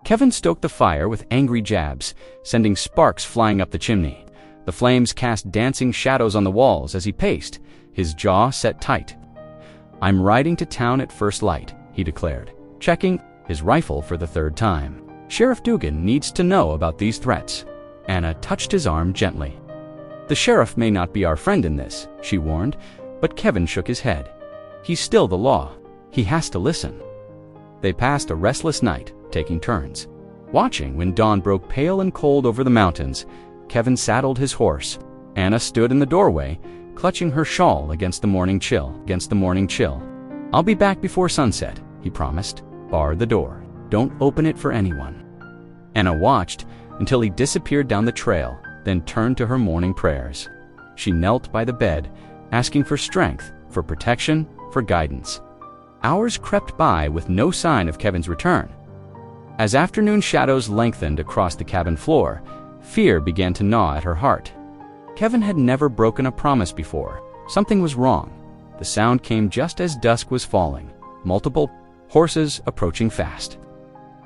Kevin stoked the fire with angry jabs, sending sparks flying up the chimney. The flames cast dancing shadows on the walls as he paced, his jaw set tight. "I'm riding to town at first light," he declared, checking his rifle for the 3rd time. "Sheriff Dugan needs to know about these threats." Anna touched his arm gently. "The sheriff may not be our friend in this," she warned, but Kevin shook his head. "He's still the law. He has to listen." They passed a restless night, taking turns. Watching when dawn broke pale and cold over the mountains, Kevin saddled his horse. Anna stood in the doorway, clutching her shawl against the morning chill. "I'll be back before sunset," he promised. "Bar the door. Don't open it for anyone." Anna watched until he disappeared down the trail, then turned to her morning prayers. She knelt by the bed, asking for strength, for protection, for guidance. Hours crept by with no sign of Kevin's return. As afternoon shadows lengthened across the cabin floor, fear began to gnaw at her heart. Kevin had never broken a promise before. Something was wrong. The sound came just as dusk was falling, multiple horses approaching fast.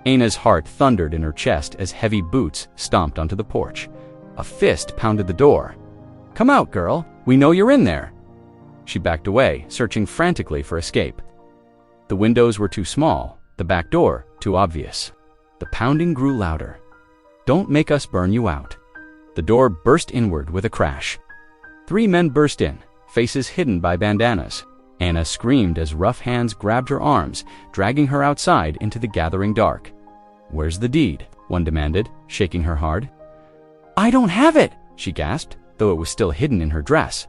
Anna's heart thundered in her chest as heavy boots stomped onto the porch. A fist pounded the door. "Come out, girl. We know you're in there." She backed away, searching frantically for escape. The windows were too small, the back door too obvious. The pounding grew louder. "Don't make us burn you out." The door burst inward with a crash. 3 men burst in, faces hidden by bandanas. Anna screamed as rough hands grabbed her arms, dragging her outside into the gathering dark. "Where's the deed?" one demanded, shaking her hard. "I don't have it," she gasped, though it was still hidden in her dress.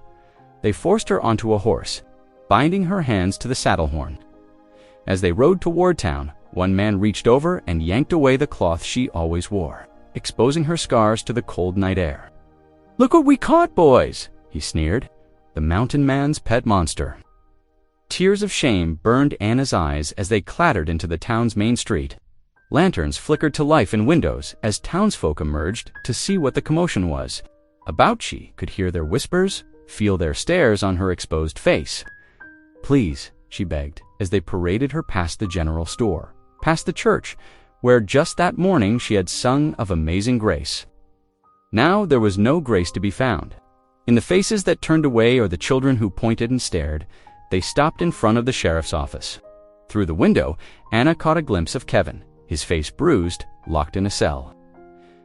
They forced her onto a horse, binding her hands to the saddle horn. As they rode toward town, one man reached over and yanked away the cloth she always wore, exposing her scars to the cold night air. "Look what we caught, boys," he sneered, the mountain man's pet monster. Tears of shame burned Anna's eyes as they clattered into the town's main street. Lanterns flickered to life in windows as townsfolk emerged to see what the commotion was. About she could hear their whispers, feel their stares on her exposed face. "Please," she begged, as they paraded her past the general store, past the church, where just that morning she had sung of amazing grace. Now there was no grace to be found. In the faces that turned away or the children who pointed and stared, they stopped in front of the sheriff's office. Through the window, Anna caught a glimpse of Kevin, his face bruised, locked in a cell.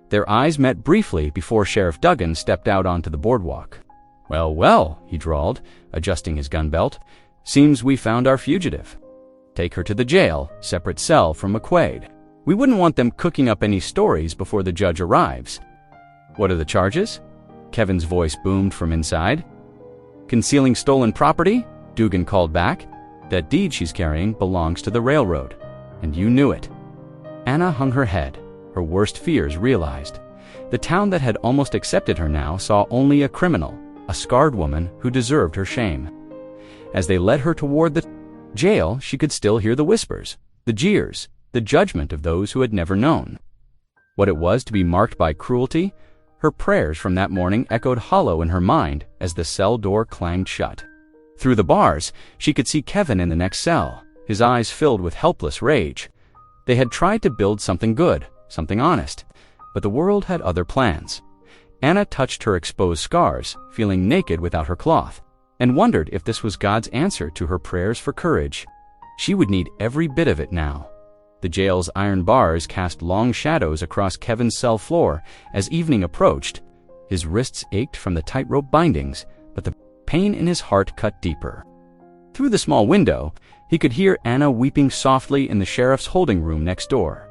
Their eyes met briefly before Sheriff Duggan stepped out onto the boardwalk. Well, well," he drawled, adjusting his gun belt. "Seems we found our fugitive. Take her to the jail, separate cell from McQuaid. We wouldn't want them cooking up any stories before the judge arrives." What are the charges? Kevin's voice boomed from inside. Concealing stolen property? Dugan called back. That deed she's carrying belongs to the railroad. And you knew it. Anna hung her head, her worst fears realized. The town that had almost accepted her now saw only a criminal, a scarred woman who deserved her shame. As they led her toward the jail, she could still hear the whispers, the jeers, the judgment of those who had never known. What it was to be marked by cruelty, her prayers from that morning echoed hollow in her mind as the cell door clanged shut. Through the bars, she could see Kevin in the next cell, his eyes filled with helpless rage. They had tried to build something good, something honest, but the world had other plans. Anna touched her exposed scars, feeling naked without her cloth, and wondered if this was God's answer to her prayers for courage. She would need every bit of it now. The jail's iron bars cast long shadows across Kevin's cell floor as evening approached. His wrists ached from the tightrope bindings, but the pain in his heart cut deeper. Through the small window, he could hear Anna weeping softly in the sheriff's holding room next door.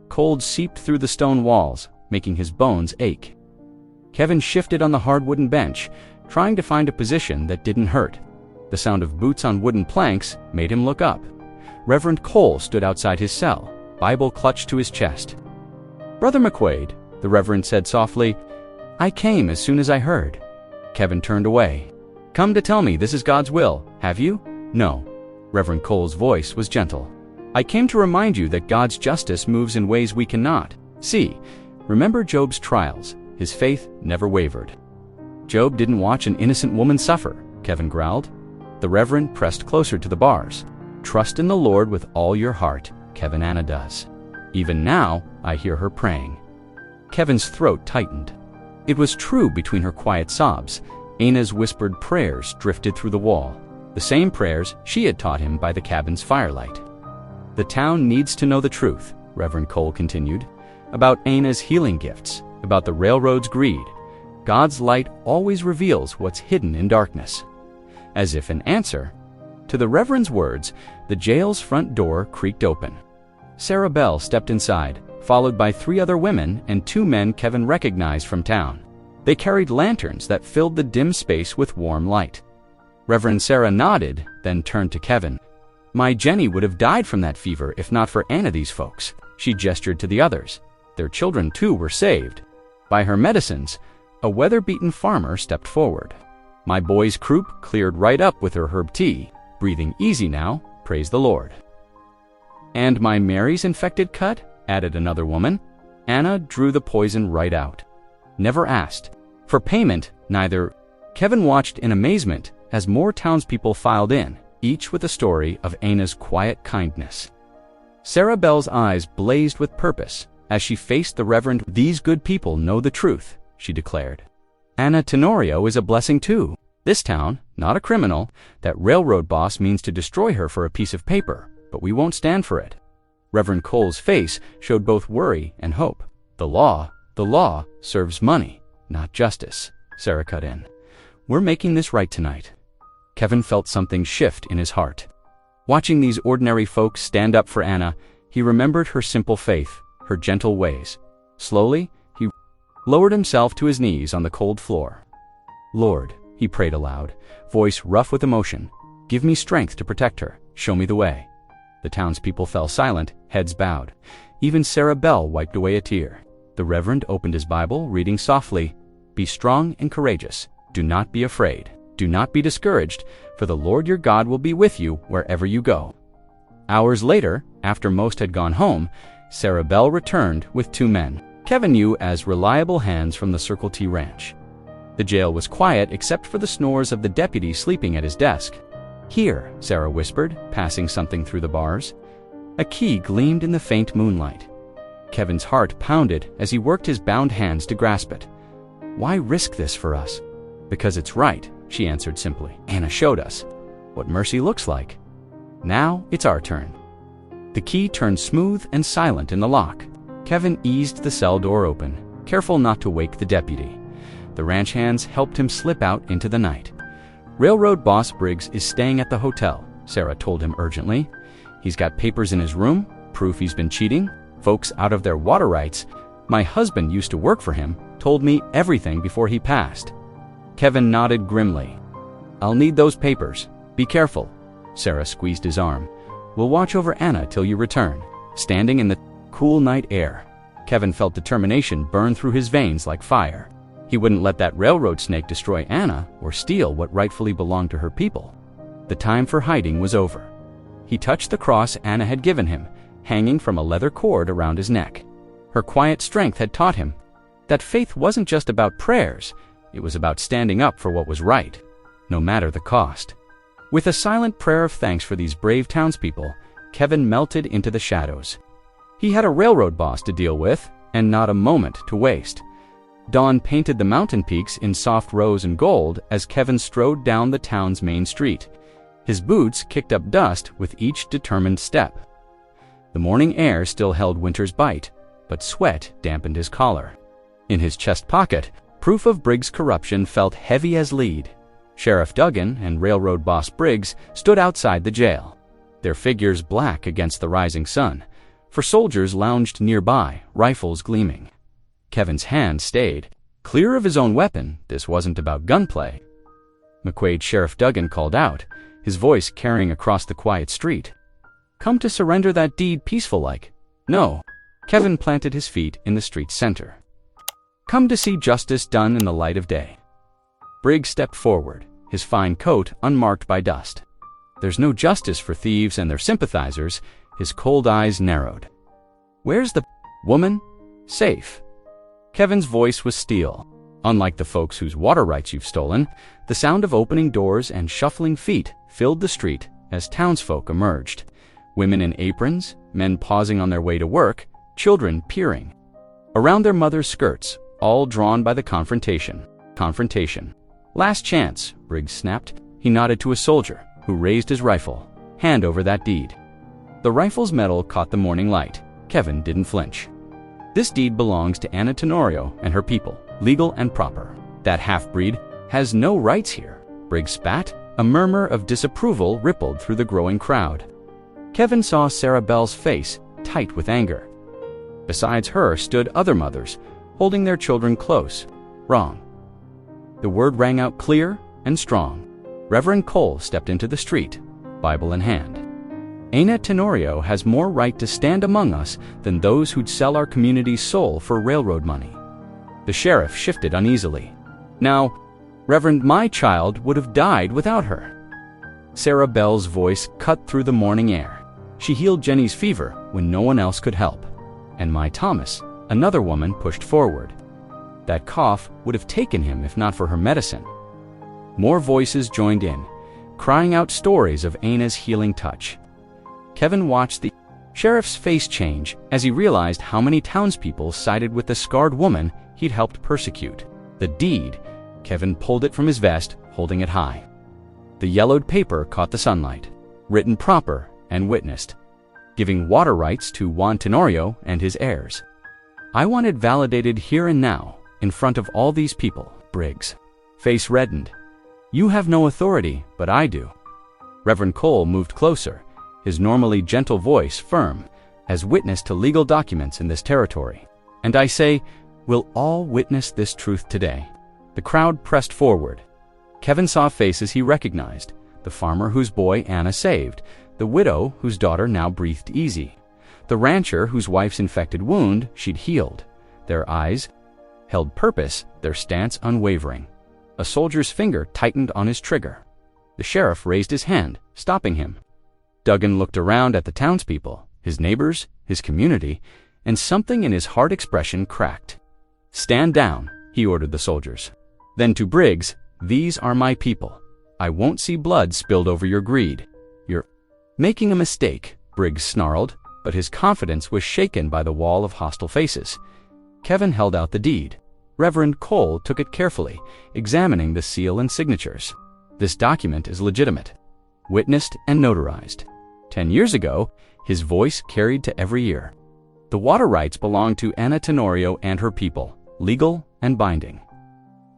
Cold seeped through the stone walls, making his bones ache. Kevin shifted on the hard wooden bench, trying to find a position that didn't hurt. The sound of boots on wooden planks made him look up. Reverend Cole stood outside his cell, Bible clutched to his chest. "Brother McQuaid," the Reverend said softly, "I came as soon as I heard." Kevin turned away. "Come to tell me this is God's will, have you?" "No." Reverend Cole's voice was gentle. "I came to remind you that God's justice moves in ways we cannot. See, remember Job's trials. His faith never wavered." "Job didn't watch an innocent woman suffer," Kevin growled. The Reverend pressed closer to the bars. "Trust in the Lord with all your heart," Kevin Anna does. "Even now, I hear her praying." Kevin's throat tightened. It was true between her quiet sobs. Anna's whispered prayers drifted through the wall, the same prayers she had taught him by the cabin's firelight. "The town needs to know the truth," Reverend Cole continued, "about Anna's healing gifts, about the railroad's greed. God's light always reveals what's hidden in darkness." As if in answer to the Reverend's words, the jail's front door creaked open. Sarah Bell stepped inside, followed by 3 other women and 2 men Kevin recognized from town. They carried lanterns that filled the dim space with warm light. Reverend Sarah nodded, then turned to Kevin. "My Jenny would have died from that fever if not for Anna these folks." She gestured to the others. Their children too were saved. By her medicines, a weather-beaten farmer stepped forward. "My boy's croup cleared right up with her herb tea. Breathing easy now, praise the Lord." "And my Mary's infected cut?" added another woman. Anna drew the poison right out. Never asked. For payment, neither. Kevin watched in amazement as more townspeople filed in, each with a story of Anna's quiet kindness. Sarah Bell's eyes blazed with purpose as she faced the Reverend. "These good people know the truth," she declared. "Anna Tenorio is a blessing too. This town, not a criminal. That railroad boss means to destroy her for a piece of paper, but we won't stand for it." Reverend Cole's face showed both worry and hope. The law serves money, not justice," Sarah cut in. "We're making this right tonight." Kevin felt something shift in his heart. Watching these ordinary folks stand up for Anna, he remembered her simple faith, her gentle ways. Slowly, he lowered himself to his knees on the cold floor. "Lord," he prayed aloud, voice rough with emotion, "give me strength to protect her. Show me the way." The townspeople fell silent, heads bowed. Even Sarah Bell wiped away a tear. The Reverend opened his Bible, reading softly, "Be strong and courageous. Do not be afraid. Do not be discouraged, for the Lord your God will be with you wherever you go." Hours later, after most had gone home, Sarah Bell returned with 2 men Kevin knew as reliable hands from the Circle T Ranch. The jail was quiet except for the snores of the deputy sleeping at his desk. "Here," Sarah whispered, passing something through the bars. A key gleamed in the faint moonlight. Kevin's heart pounded as he worked his bound hands to grasp it. "Why risk this for us?" "Because it's right," she answered simply. "Anna showed us what mercy looks like. Now it's our turn." The key turned smooth and silent in the lock. Kevin eased the cell door open, careful not to wake the deputy. The ranch hands helped him slip out into the night. "Railroad boss Briggs is staying at the hotel," Sarah told him urgently. "He's got papers in his room, proof he's been cheating, folks out of their water rights, My husband used to work for him, told me everything before he passed. Kevin nodded grimly. I'll need those papers. Be careful. Sarah squeezed his arm. We'll watch over Anna till you return. Standing in the cool night air, Kevin felt determination burn through his veins like fire. He wouldn't let that railroad snake destroy Anna or steal what rightfully belonged to her people. The time for hiding was over. He touched the cross Anna had given him, hanging from a leather cord around his neck. Her quiet strength had taught him that faith wasn't just about prayers, it was about standing up for what was right, no matter the cost. With a silent prayer of thanks for these brave townspeople, Kevin melted into the shadows. He had a railroad boss to deal with, and not a moment to waste. Dawn painted the mountain peaks in soft rose and gold as Kevin strode down the town's main street. His boots kicked up dust with each determined step. The morning air still held winter's bite, but sweat dampened his collar. In his chest pocket, proof of Briggs' corruption felt heavy as lead. Sheriff Duggan and railroad boss Briggs stood outside the jail, their figures black against the rising sun, for soldiers lounged nearby, rifles gleaming. Kevin's hand stayed. Clear of his own weapon, this wasn't about gunplay. McQuaid Sheriff Duggan called out, his voice carrying across the quiet street. Come to surrender that deed peaceful-like. No. Kevin planted his feet in the street's center. Come to see justice done in the light of day. Briggs stepped forward, his fine coat unmarked by dust. There's no justice for thieves and their sympathizers. His cold eyes narrowed. Where's the woman? Safe. Kevin's voice was steel. Unlike the folks whose water rights you've stolen, the sound of opening doors and shuffling feet filled the street as townsfolk emerged. Women in aprons, men pausing on their way to work, children peering around their mothers' skirts, all drawn by the confrontation. Last chance, Briggs snapped. He nodded to a soldier, who raised his rifle. Hand over that deed. The rifle's metal caught the morning light. Kevin didn't flinch. This deed belongs to Anna Tenorio and her people, legal and proper. That half-breed has no rights here. Briggs spat. A murmur of disapproval rippled through the growing crowd. Kevin saw Sarah Bell's face, tight with anger. Besides her stood other mothers, holding their children close. Wrong. The word rang out clear and strong. Reverend Cole stepped into the street, Bible in hand. Anna Tenorio has more right to stand among us than those who'd sell our community's soul for railroad money. The sheriff shifted uneasily. Now, Reverend, my child would have died without her. Sarah Bell's voice cut through the morning air. She healed Jenny's fever when no one else could help. And my Thomas, another woman, pushed forward. That cough would have taken him if not for her medicine. More voices joined in, crying out stories of Anna's healing touch. Kevin watched the sheriff's face change as he realized how many townspeople sided with the scarred woman he'd helped persecute. The deed. Kevin pulled it from his vest, holding it high. The yellowed paper caught the sunlight, written proper and witnessed, giving water rights to Juan Tenorio and his heirs. I want it validated here and now, in front of all these people. Briggs' face reddened. You have no authority, but I do. Reverend Cole moved closer, his normally gentle voice firm, as witness to legal documents in this territory. And I say, we'll all witness this truth today. The crowd pressed forward. Kevin saw faces he recognized, the farmer whose boy Anna saved, the widow whose daughter now breathed easy, the rancher whose wife's infected wound she'd healed. Their eyes held purpose, their stance unwavering. A soldier's finger tightened on his trigger. The sheriff raised his hand, stopping him. Duggan looked around at the townspeople, his neighbors, his community, and something in his hard expression cracked. Stand down, he ordered the soldiers. Then to Briggs, these are my people. I won't see blood spilled over your greed. You're making a mistake, Briggs snarled, but his confidence was shaken by the wall of hostile faces. Kevin held out the deed. Reverend Cole took it carefully, examining the seal and signatures. This document is legitimate, witnessed and notarized. 10 years ago, his voice carried to every ear. The water rights belong to Anna Tenorio and her people, legal and binding.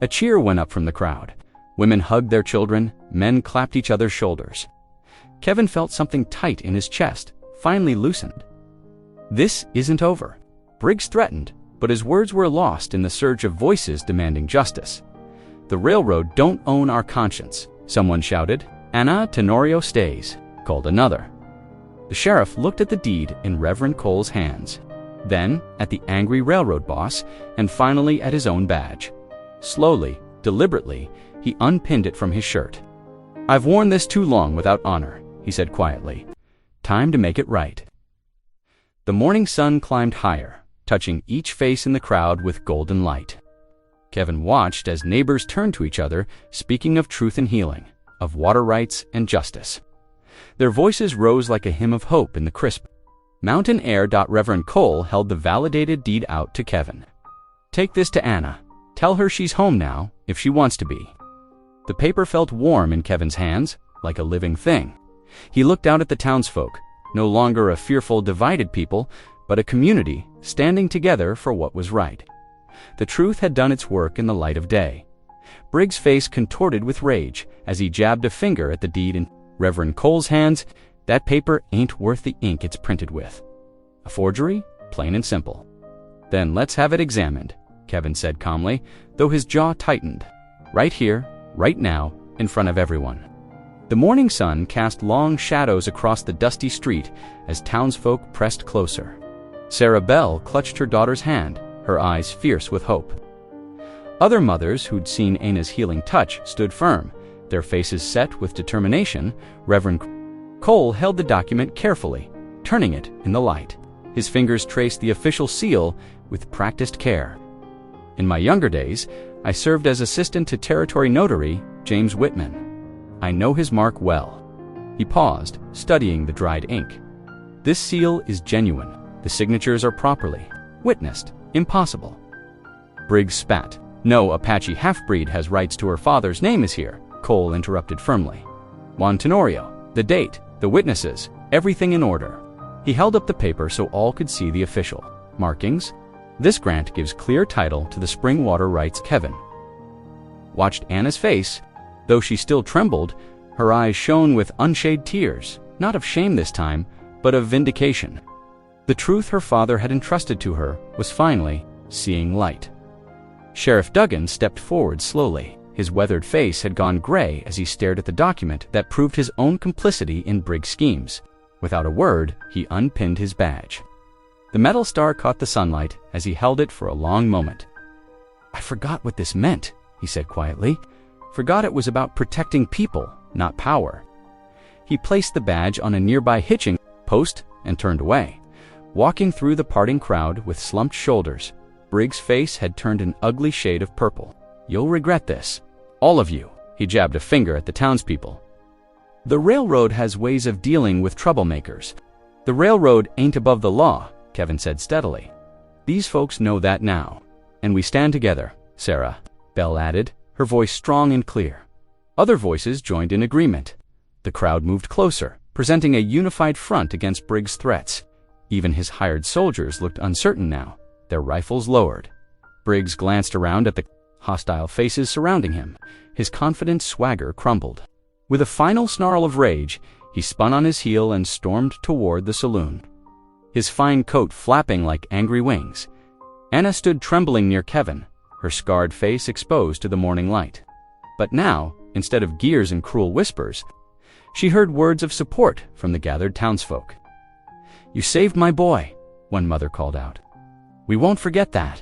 A cheer went up from the crowd. Women hugged their children, men clapped each other's shoulders. Kevin felt something tight in his chest, finally loosened. This isn't over. Briggs threatened, but his words were lost in the surge of voices demanding justice. "The railroad don't own our conscience," someone shouted. "Anna Tenorio stays," called another. The sheriff looked at the deed in Reverend Cole's hands, then at the angry railroad boss, and finally at his own badge. Slowly, deliberately, he unpinned it from his shirt. "I've worn this too long without honor," he said quietly. "Time to make it right." The morning sun climbed higher, touching each face in the crowd with golden light. Kevin watched as neighbors turned to each other, speaking of truth and healing, of water rights and justice. Their voices rose like a hymn of hope in the crisp mountain air. Reverend Cole held the validated deed out to Kevin. "Take this to Anna. Tell her she's home now, if she wants to be." The paper felt warm in Kevin's hands, like a living thing. He looked out at the townsfolk, no longer a fearful, divided people, but a community standing together for what was right. The truth had done its work in the light of day. Briggs' face contorted with rage as he jabbed a finger at the deed in Reverend Cole's hands. "That paper ain't worth the ink it's printed with. A forgery, plain and simple." "Then let's have it examined," Kevin said calmly, though his jaw tightened. "Right here, right now, in front of everyone." The morning sun cast long shadows across the dusty street as townsfolk pressed closer. Sarah Bell clutched her daughter's hand, her eyes fierce with hope. Other mothers who'd seen Anna's healing touch stood firm, their faces set with determination. Reverend Cole held the document carefully, turning it in the light. His fingers traced the official seal with practiced care. "In my younger days, I served as assistant to Territory Notary James Whitman. I know his mark well." He paused, studying the dried ink. "This seal is genuine. The signatures are properly witnessed. Impossible." Briggs spat. "No Apache half-breed has rights to her father's name is here," Cole interrupted firmly. "Juan Tenorio, the date, the witnesses, everything in order." He held up the paper so all could see the official markings. "This grant gives clear title to the spring water rights." Kevin watched Anna's face. Though she still trembled, her eyes shone with unshaded tears, not of shame this time, but of vindication. The truth her father had entrusted to her was finally seeing light. Sheriff Duggan stepped forward slowly. His weathered face had gone gray as he stared at the document that proved his own complicity in Briggs' schemes. Without a word, he unpinned his badge. The metal star caught the sunlight as he held it for a long moment. "I forgot what this meant," he said quietly. "Forgot it was about protecting people, not power." He placed the badge on a nearby hitching post and turned away, walking through the parting crowd with slumped shoulders. Briggs' face had turned an ugly shade of purple. "You'll regret this. All of you." He jabbed a finger at the townspeople. "The railroad has ways of dealing with troublemakers. The railroad ain't above the law," Kevin said steadily. "These folks know that now. And we stand together, Sarah," Bell added, her voice strong and clear. Other voices joined in agreement. The crowd moved closer, presenting a unified front against Briggs' threats. Even his hired soldiers looked uncertain now, their rifles lowered. Briggs glanced around at the hostile faces surrounding him. His confident swagger crumbled. With a final snarl of rage, he spun on his heel and stormed toward the saloon, his fine coat flapping like angry wings. Anna stood trembling near Kevin, her scarred face exposed to the morning light. But now, instead of gears and cruel whispers, she heard words of support from the gathered townsfolk. "You saved my boy," one mother called out. "We won't forget that."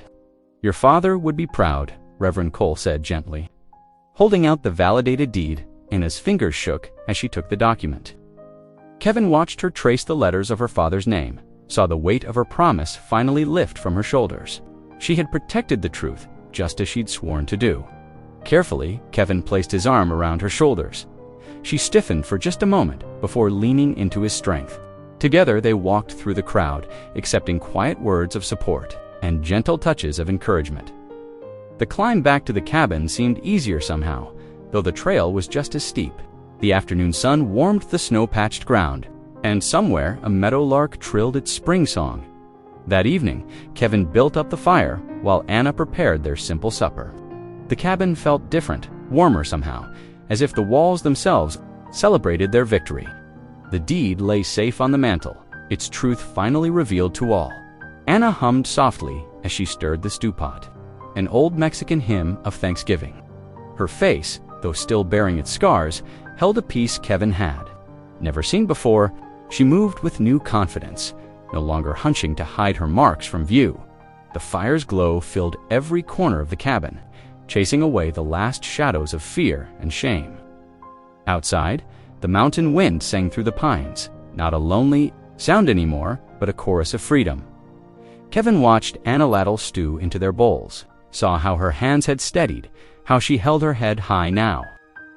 "Your father would be proud," Reverend Cole said gently. Holding out the validated deed, Anna's fingers shook as she took the document. Kevin watched her trace the letters of her father's name, saw the weight of her promise finally lift from her shoulders. She had protected the truth, just as she'd sworn to do. Carefully, Kevin placed his arm around her shoulders. She stiffened for just a moment before leaning into his strength. Together they walked through the crowd, accepting quiet words of support and gentle touches of encouragement. The climb back to the cabin seemed easier somehow, though the trail was just as steep. The afternoon sun warmed the snow-patched ground, and somewhere a meadowlark trilled its spring song. That evening, Kevin built up the fire while Anna prepared their simple supper. The cabin felt different, warmer somehow, as if the walls themselves celebrated their victory. The deed lay safe on the mantel, its truth finally revealed to all. Anna hummed softly as she stirred the stew pot, an old Mexican hymn of thanksgiving. Her face, though still bearing its scars, held a peace Kevin had. Never seen before, she moved with new confidence, no longer hunching to hide her marks from view. The fire's glow filled every corner of the cabin, chasing away the last shadows of fear and shame. Outside, the mountain wind sang through the pines, not a lonely sound anymore, but a chorus of freedom. Kevin watched Anna ladle stew into their bowls, saw how her hands had steadied, how she held her head high now.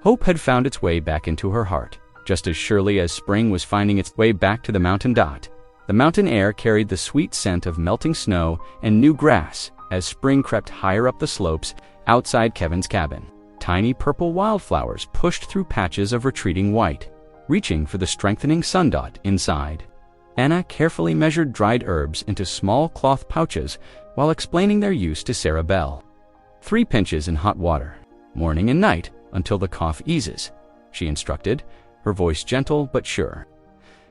Hope had found its way back into her heart, just as surely as spring was finding its way back to the mountain dot. The mountain air carried the sweet scent of melting snow and new grass as spring crept higher up the slopes outside Kevin's cabin. Tiny purple wildflowers pushed through patches of retreating white, reaching for the strengthening sundot inside. Anna carefully measured dried herbs into small cloth pouches while explaining their use to Sarah Bell. 3 pinches in hot water, morning and night, until the cough eases, she instructed, her voice gentle but sure.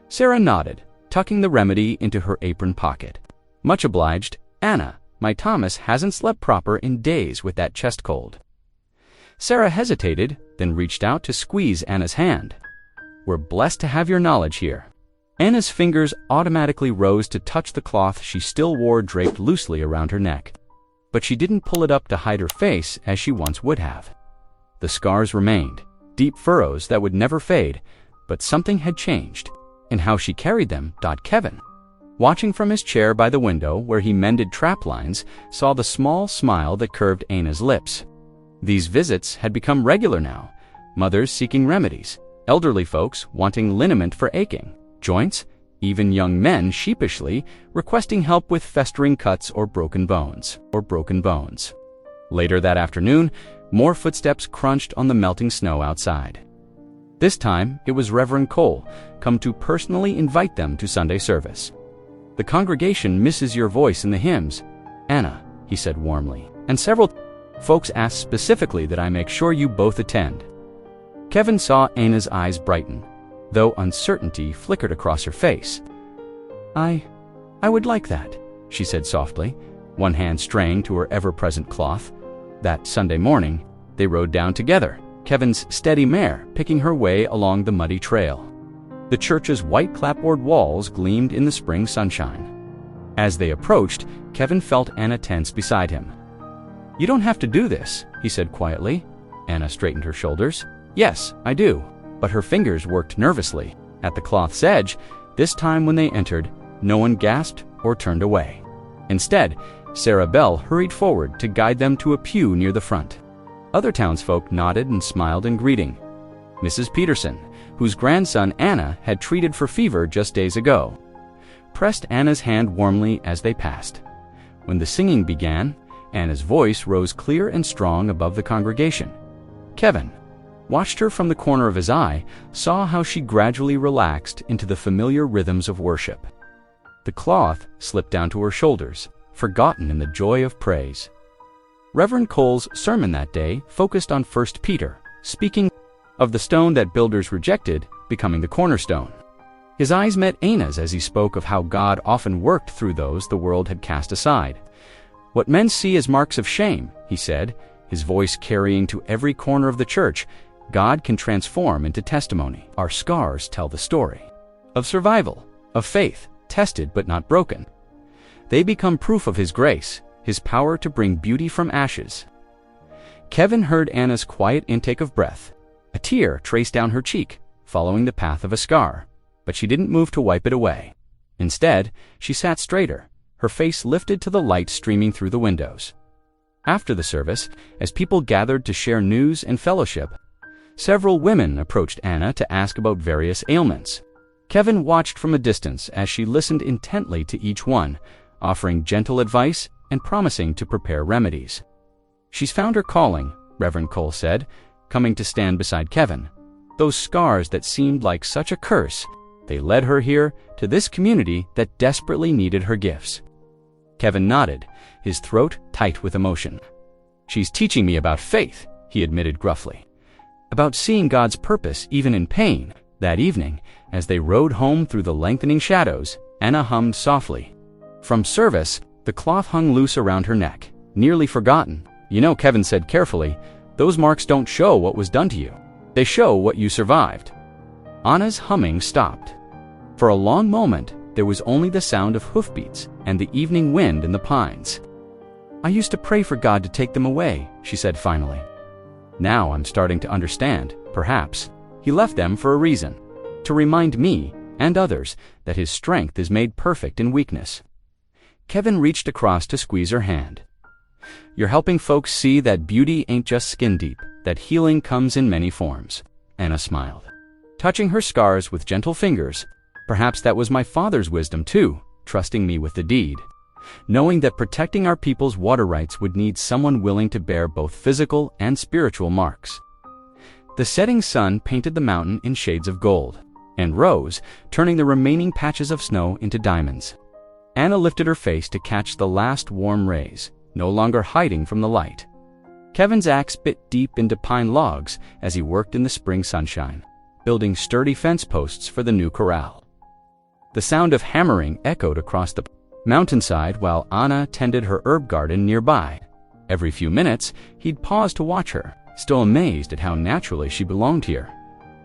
Sarah nodded, tucking the remedy into her apron pocket. Much obliged, Anna. My Thomas hasn't slept proper in days with that chest cold. Sarah hesitated, then reached out to squeeze Anna's hand. We're blessed to have your knowledge here. Anna's fingers automatically rose to touch the cloth she still wore draped loosely around her neck, but she didn't pull it up to hide her face as she once would have. The scars remained, deep furrows that would never fade, but something had changed in how she carried them. Kevin, watching from his chair by the window where he mended trap lines, saw the small smile that curved Anna's lips. These visits had become regular now, mothers seeking remedies, elderly folks wanting liniment for aching joints, even young men sheepishly requesting help with festering cuts or broken bones. Later that afternoon, more footsteps crunched on the melting snow outside. This time, it was Reverend Cole, come to personally invite them to Sunday service. The congregation misses your voice in the hymns, Anna, he said warmly, and several folks asked specifically that I make sure you both attend. Kevin saw Anna's eyes brighten, though uncertainty flickered across her face. I would like that, she said softly, one hand straying to her ever-present cloth. That Sunday morning, they rode down together, Kevin's steady mare picking her way along the muddy trail. The church's white clapboard walls gleamed in the spring sunshine. As they approached, Kevin felt Anna tense beside him. You don't have to do this, he said quietly. Anna straightened her shoulders. Yes, I do. But her fingers worked nervously. At the cloth's edge, this time when they entered, no one gasped or turned away. Instead, Sarah Bell hurried forward to guide them to a pew near the front. Other townsfolk nodded and smiled in greeting. Mrs. Peterson, whose grandson Anna had treated for fever just days ago, pressed Anna's hand warmly as they passed. When the singing began, Anna's voice rose clear and strong above the congregation. Kevin watched her from the corner of his eye, saw how she gradually relaxed into the familiar rhythms of worship. The cloth slipped down to her shoulders, forgotten in the joy of praise. Reverend Cole's sermon that day focused on 1 Peter, speaking of the stone that builders rejected becoming the cornerstone. His eyes met Anna's as he spoke of how God often worked through those the world had cast aside. What men see as marks of shame, he said, his voice carrying to every corner of the church, God can transform into testimony. Our scars tell the story of survival, of faith, tested but not broken. They become proof of His grace, His power to bring beauty from ashes. Kevin heard Anna's quiet intake of breath. A tear traced down her cheek, following the path of a scar, but she didn't move to wipe it away. Instead, she sat straighter, her face lifted to the light streaming through the windows. After the service, as people gathered to share news and fellowship, several women approached Anna to ask about various ailments. Kevin watched from a distance as she listened intently to each one, offering gentle advice and promising to prepare remedies. She's found her calling, Reverend Cole said, coming to stand beside Kevin. Those scars that seemed like such a curse, they led her here to this community that desperately needed her gifts. Kevin nodded, his throat tight with emotion. She's teaching me about faith, he admitted gruffly. About seeing God's purpose even in pain. That evening, as they rode home through the lengthening shadows, Anna hummed softly. From service, The cloth hung loose around her neck, nearly forgotten. You know, Kevin said carefully, those marks don't show what was done to you. They show what you survived. Anna's humming stopped. For a long moment, there was only the sound of hoofbeats and the evening wind in the pines. I used to pray for God to take them away, she said finally. Now I'm starting to understand, perhaps. He left them for a reason, to remind me and others that His strength is made perfect in weakness. Kevin reached across to squeeze her hand. You're helping folks see that beauty ain't just skin deep, that healing comes in many forms. Anna smiled, touching her scars with gentle fingers. Perhaps that was my father's wisdom too, trusting me with the deed, knowing that protecting our people's water rights would need someone willing to bear both physical and spiritual marks. The setting sun painted the mountain in shades of gold and rose, turning the remaining patches of snow into diamonds. Anna lifted her face to catch the last warm rays, no longer hiding from the light. Kevin's axe bit deep into pine logs as he worked in the spring sunshine, building sturdy fence posts for the new corral. The sound of hammering echoed across the mountainside while Anna tended her herb garden nearby. Every few minutes, he'd pause to watch her, still amazed at how naturally she belonged here.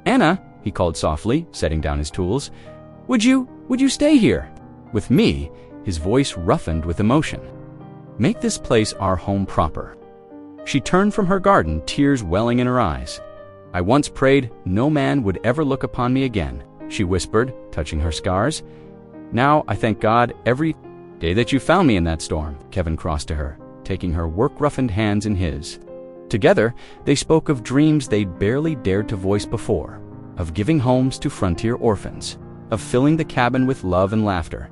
Anna, he called softly, setting down his tools, would you stay here? With me, his voice roughened with emotion. Make this place our home proper. She turned from her garden, tears welling in her eyes. I once prayed no man would ever look upon me again, she whispered, touching her scars. Now I thank God every day that you found me in that storm. Kevin crossed to her, taking her work-roughened hands in his. Together, they spoke of dreams they'd barely dared to voice before, of giving homes to frontier orphans, of filling the cabin with love and laughter.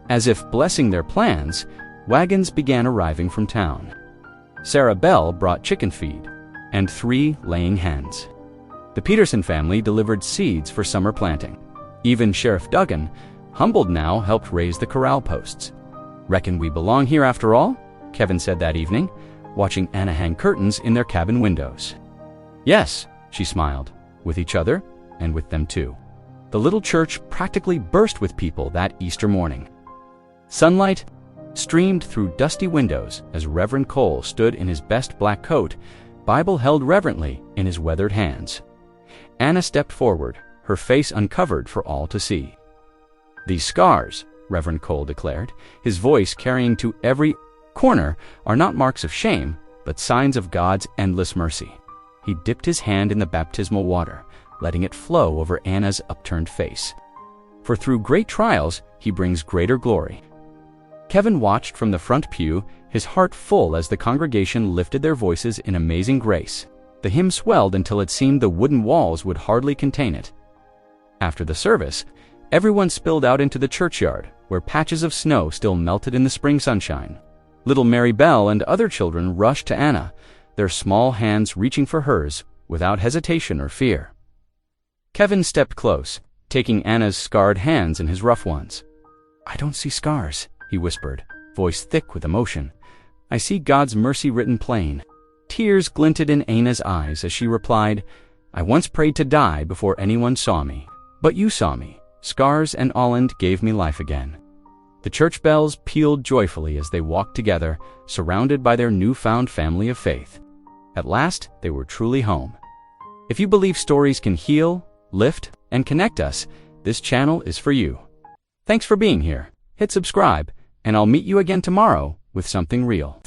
As if blessing their plans, wagons began arriving from town. Sarah Bell brought chicken feed and 3 laying hens. The Peterson family delivered seeds for summer planting. Even Sheriff Duggan, humbled now, helped raise the corral posts. Reckon we belong here after all? Kevin said that evening, watching Anna hang curtains in their cabin windows. Yes, she smiled, with each other and with them too. The little church practically burst with people that Easter morning. Sunlight streamed through dusty windows as Reverend Cole stood in his best black coat, Bible held reverently in his weathered hands. Anna stepped forward, her face uncovered for all to see. These scars, Reverend Cole declared, his voice carrying to every corner, are not marks of shame, but signs of God's endless mercy. He dipped his hand in the baptismal water, letting it flow over Anna's upturned face. For through great trials, He brings greater glory. Kevin watched from the front pew, his heart full as the congregation lifted their voices in amazing grace. The hymn swelled until it seemed the wooden walls would hardly contain it. After the service, everyone spilled out into the churchyard, where patches of snow still melted in the spring sunshine. Little Mary Bell and other children rushed to Anna, their small hands reaching for hers without hesitation or fear. Kevin stepped close, taking Anna's scarred hands in his rough ones. I don't see scars, he whispered, voice thick with emotion. I see God's mercy written plain. Tears glinted in Anna's eyes as she replied, I once prayed to die before anyone saw me, but you saw me. Scars and Olland gave me life again. The church bells pealed joyfully as they walked together, surrounded by their newfound family of faith. At last, they were truly home. If you believe stories can heal, lift, and connect us, this channel is for you. Thanks for being here. Hit subscribe, and I'll meet you again tomorrow with something real.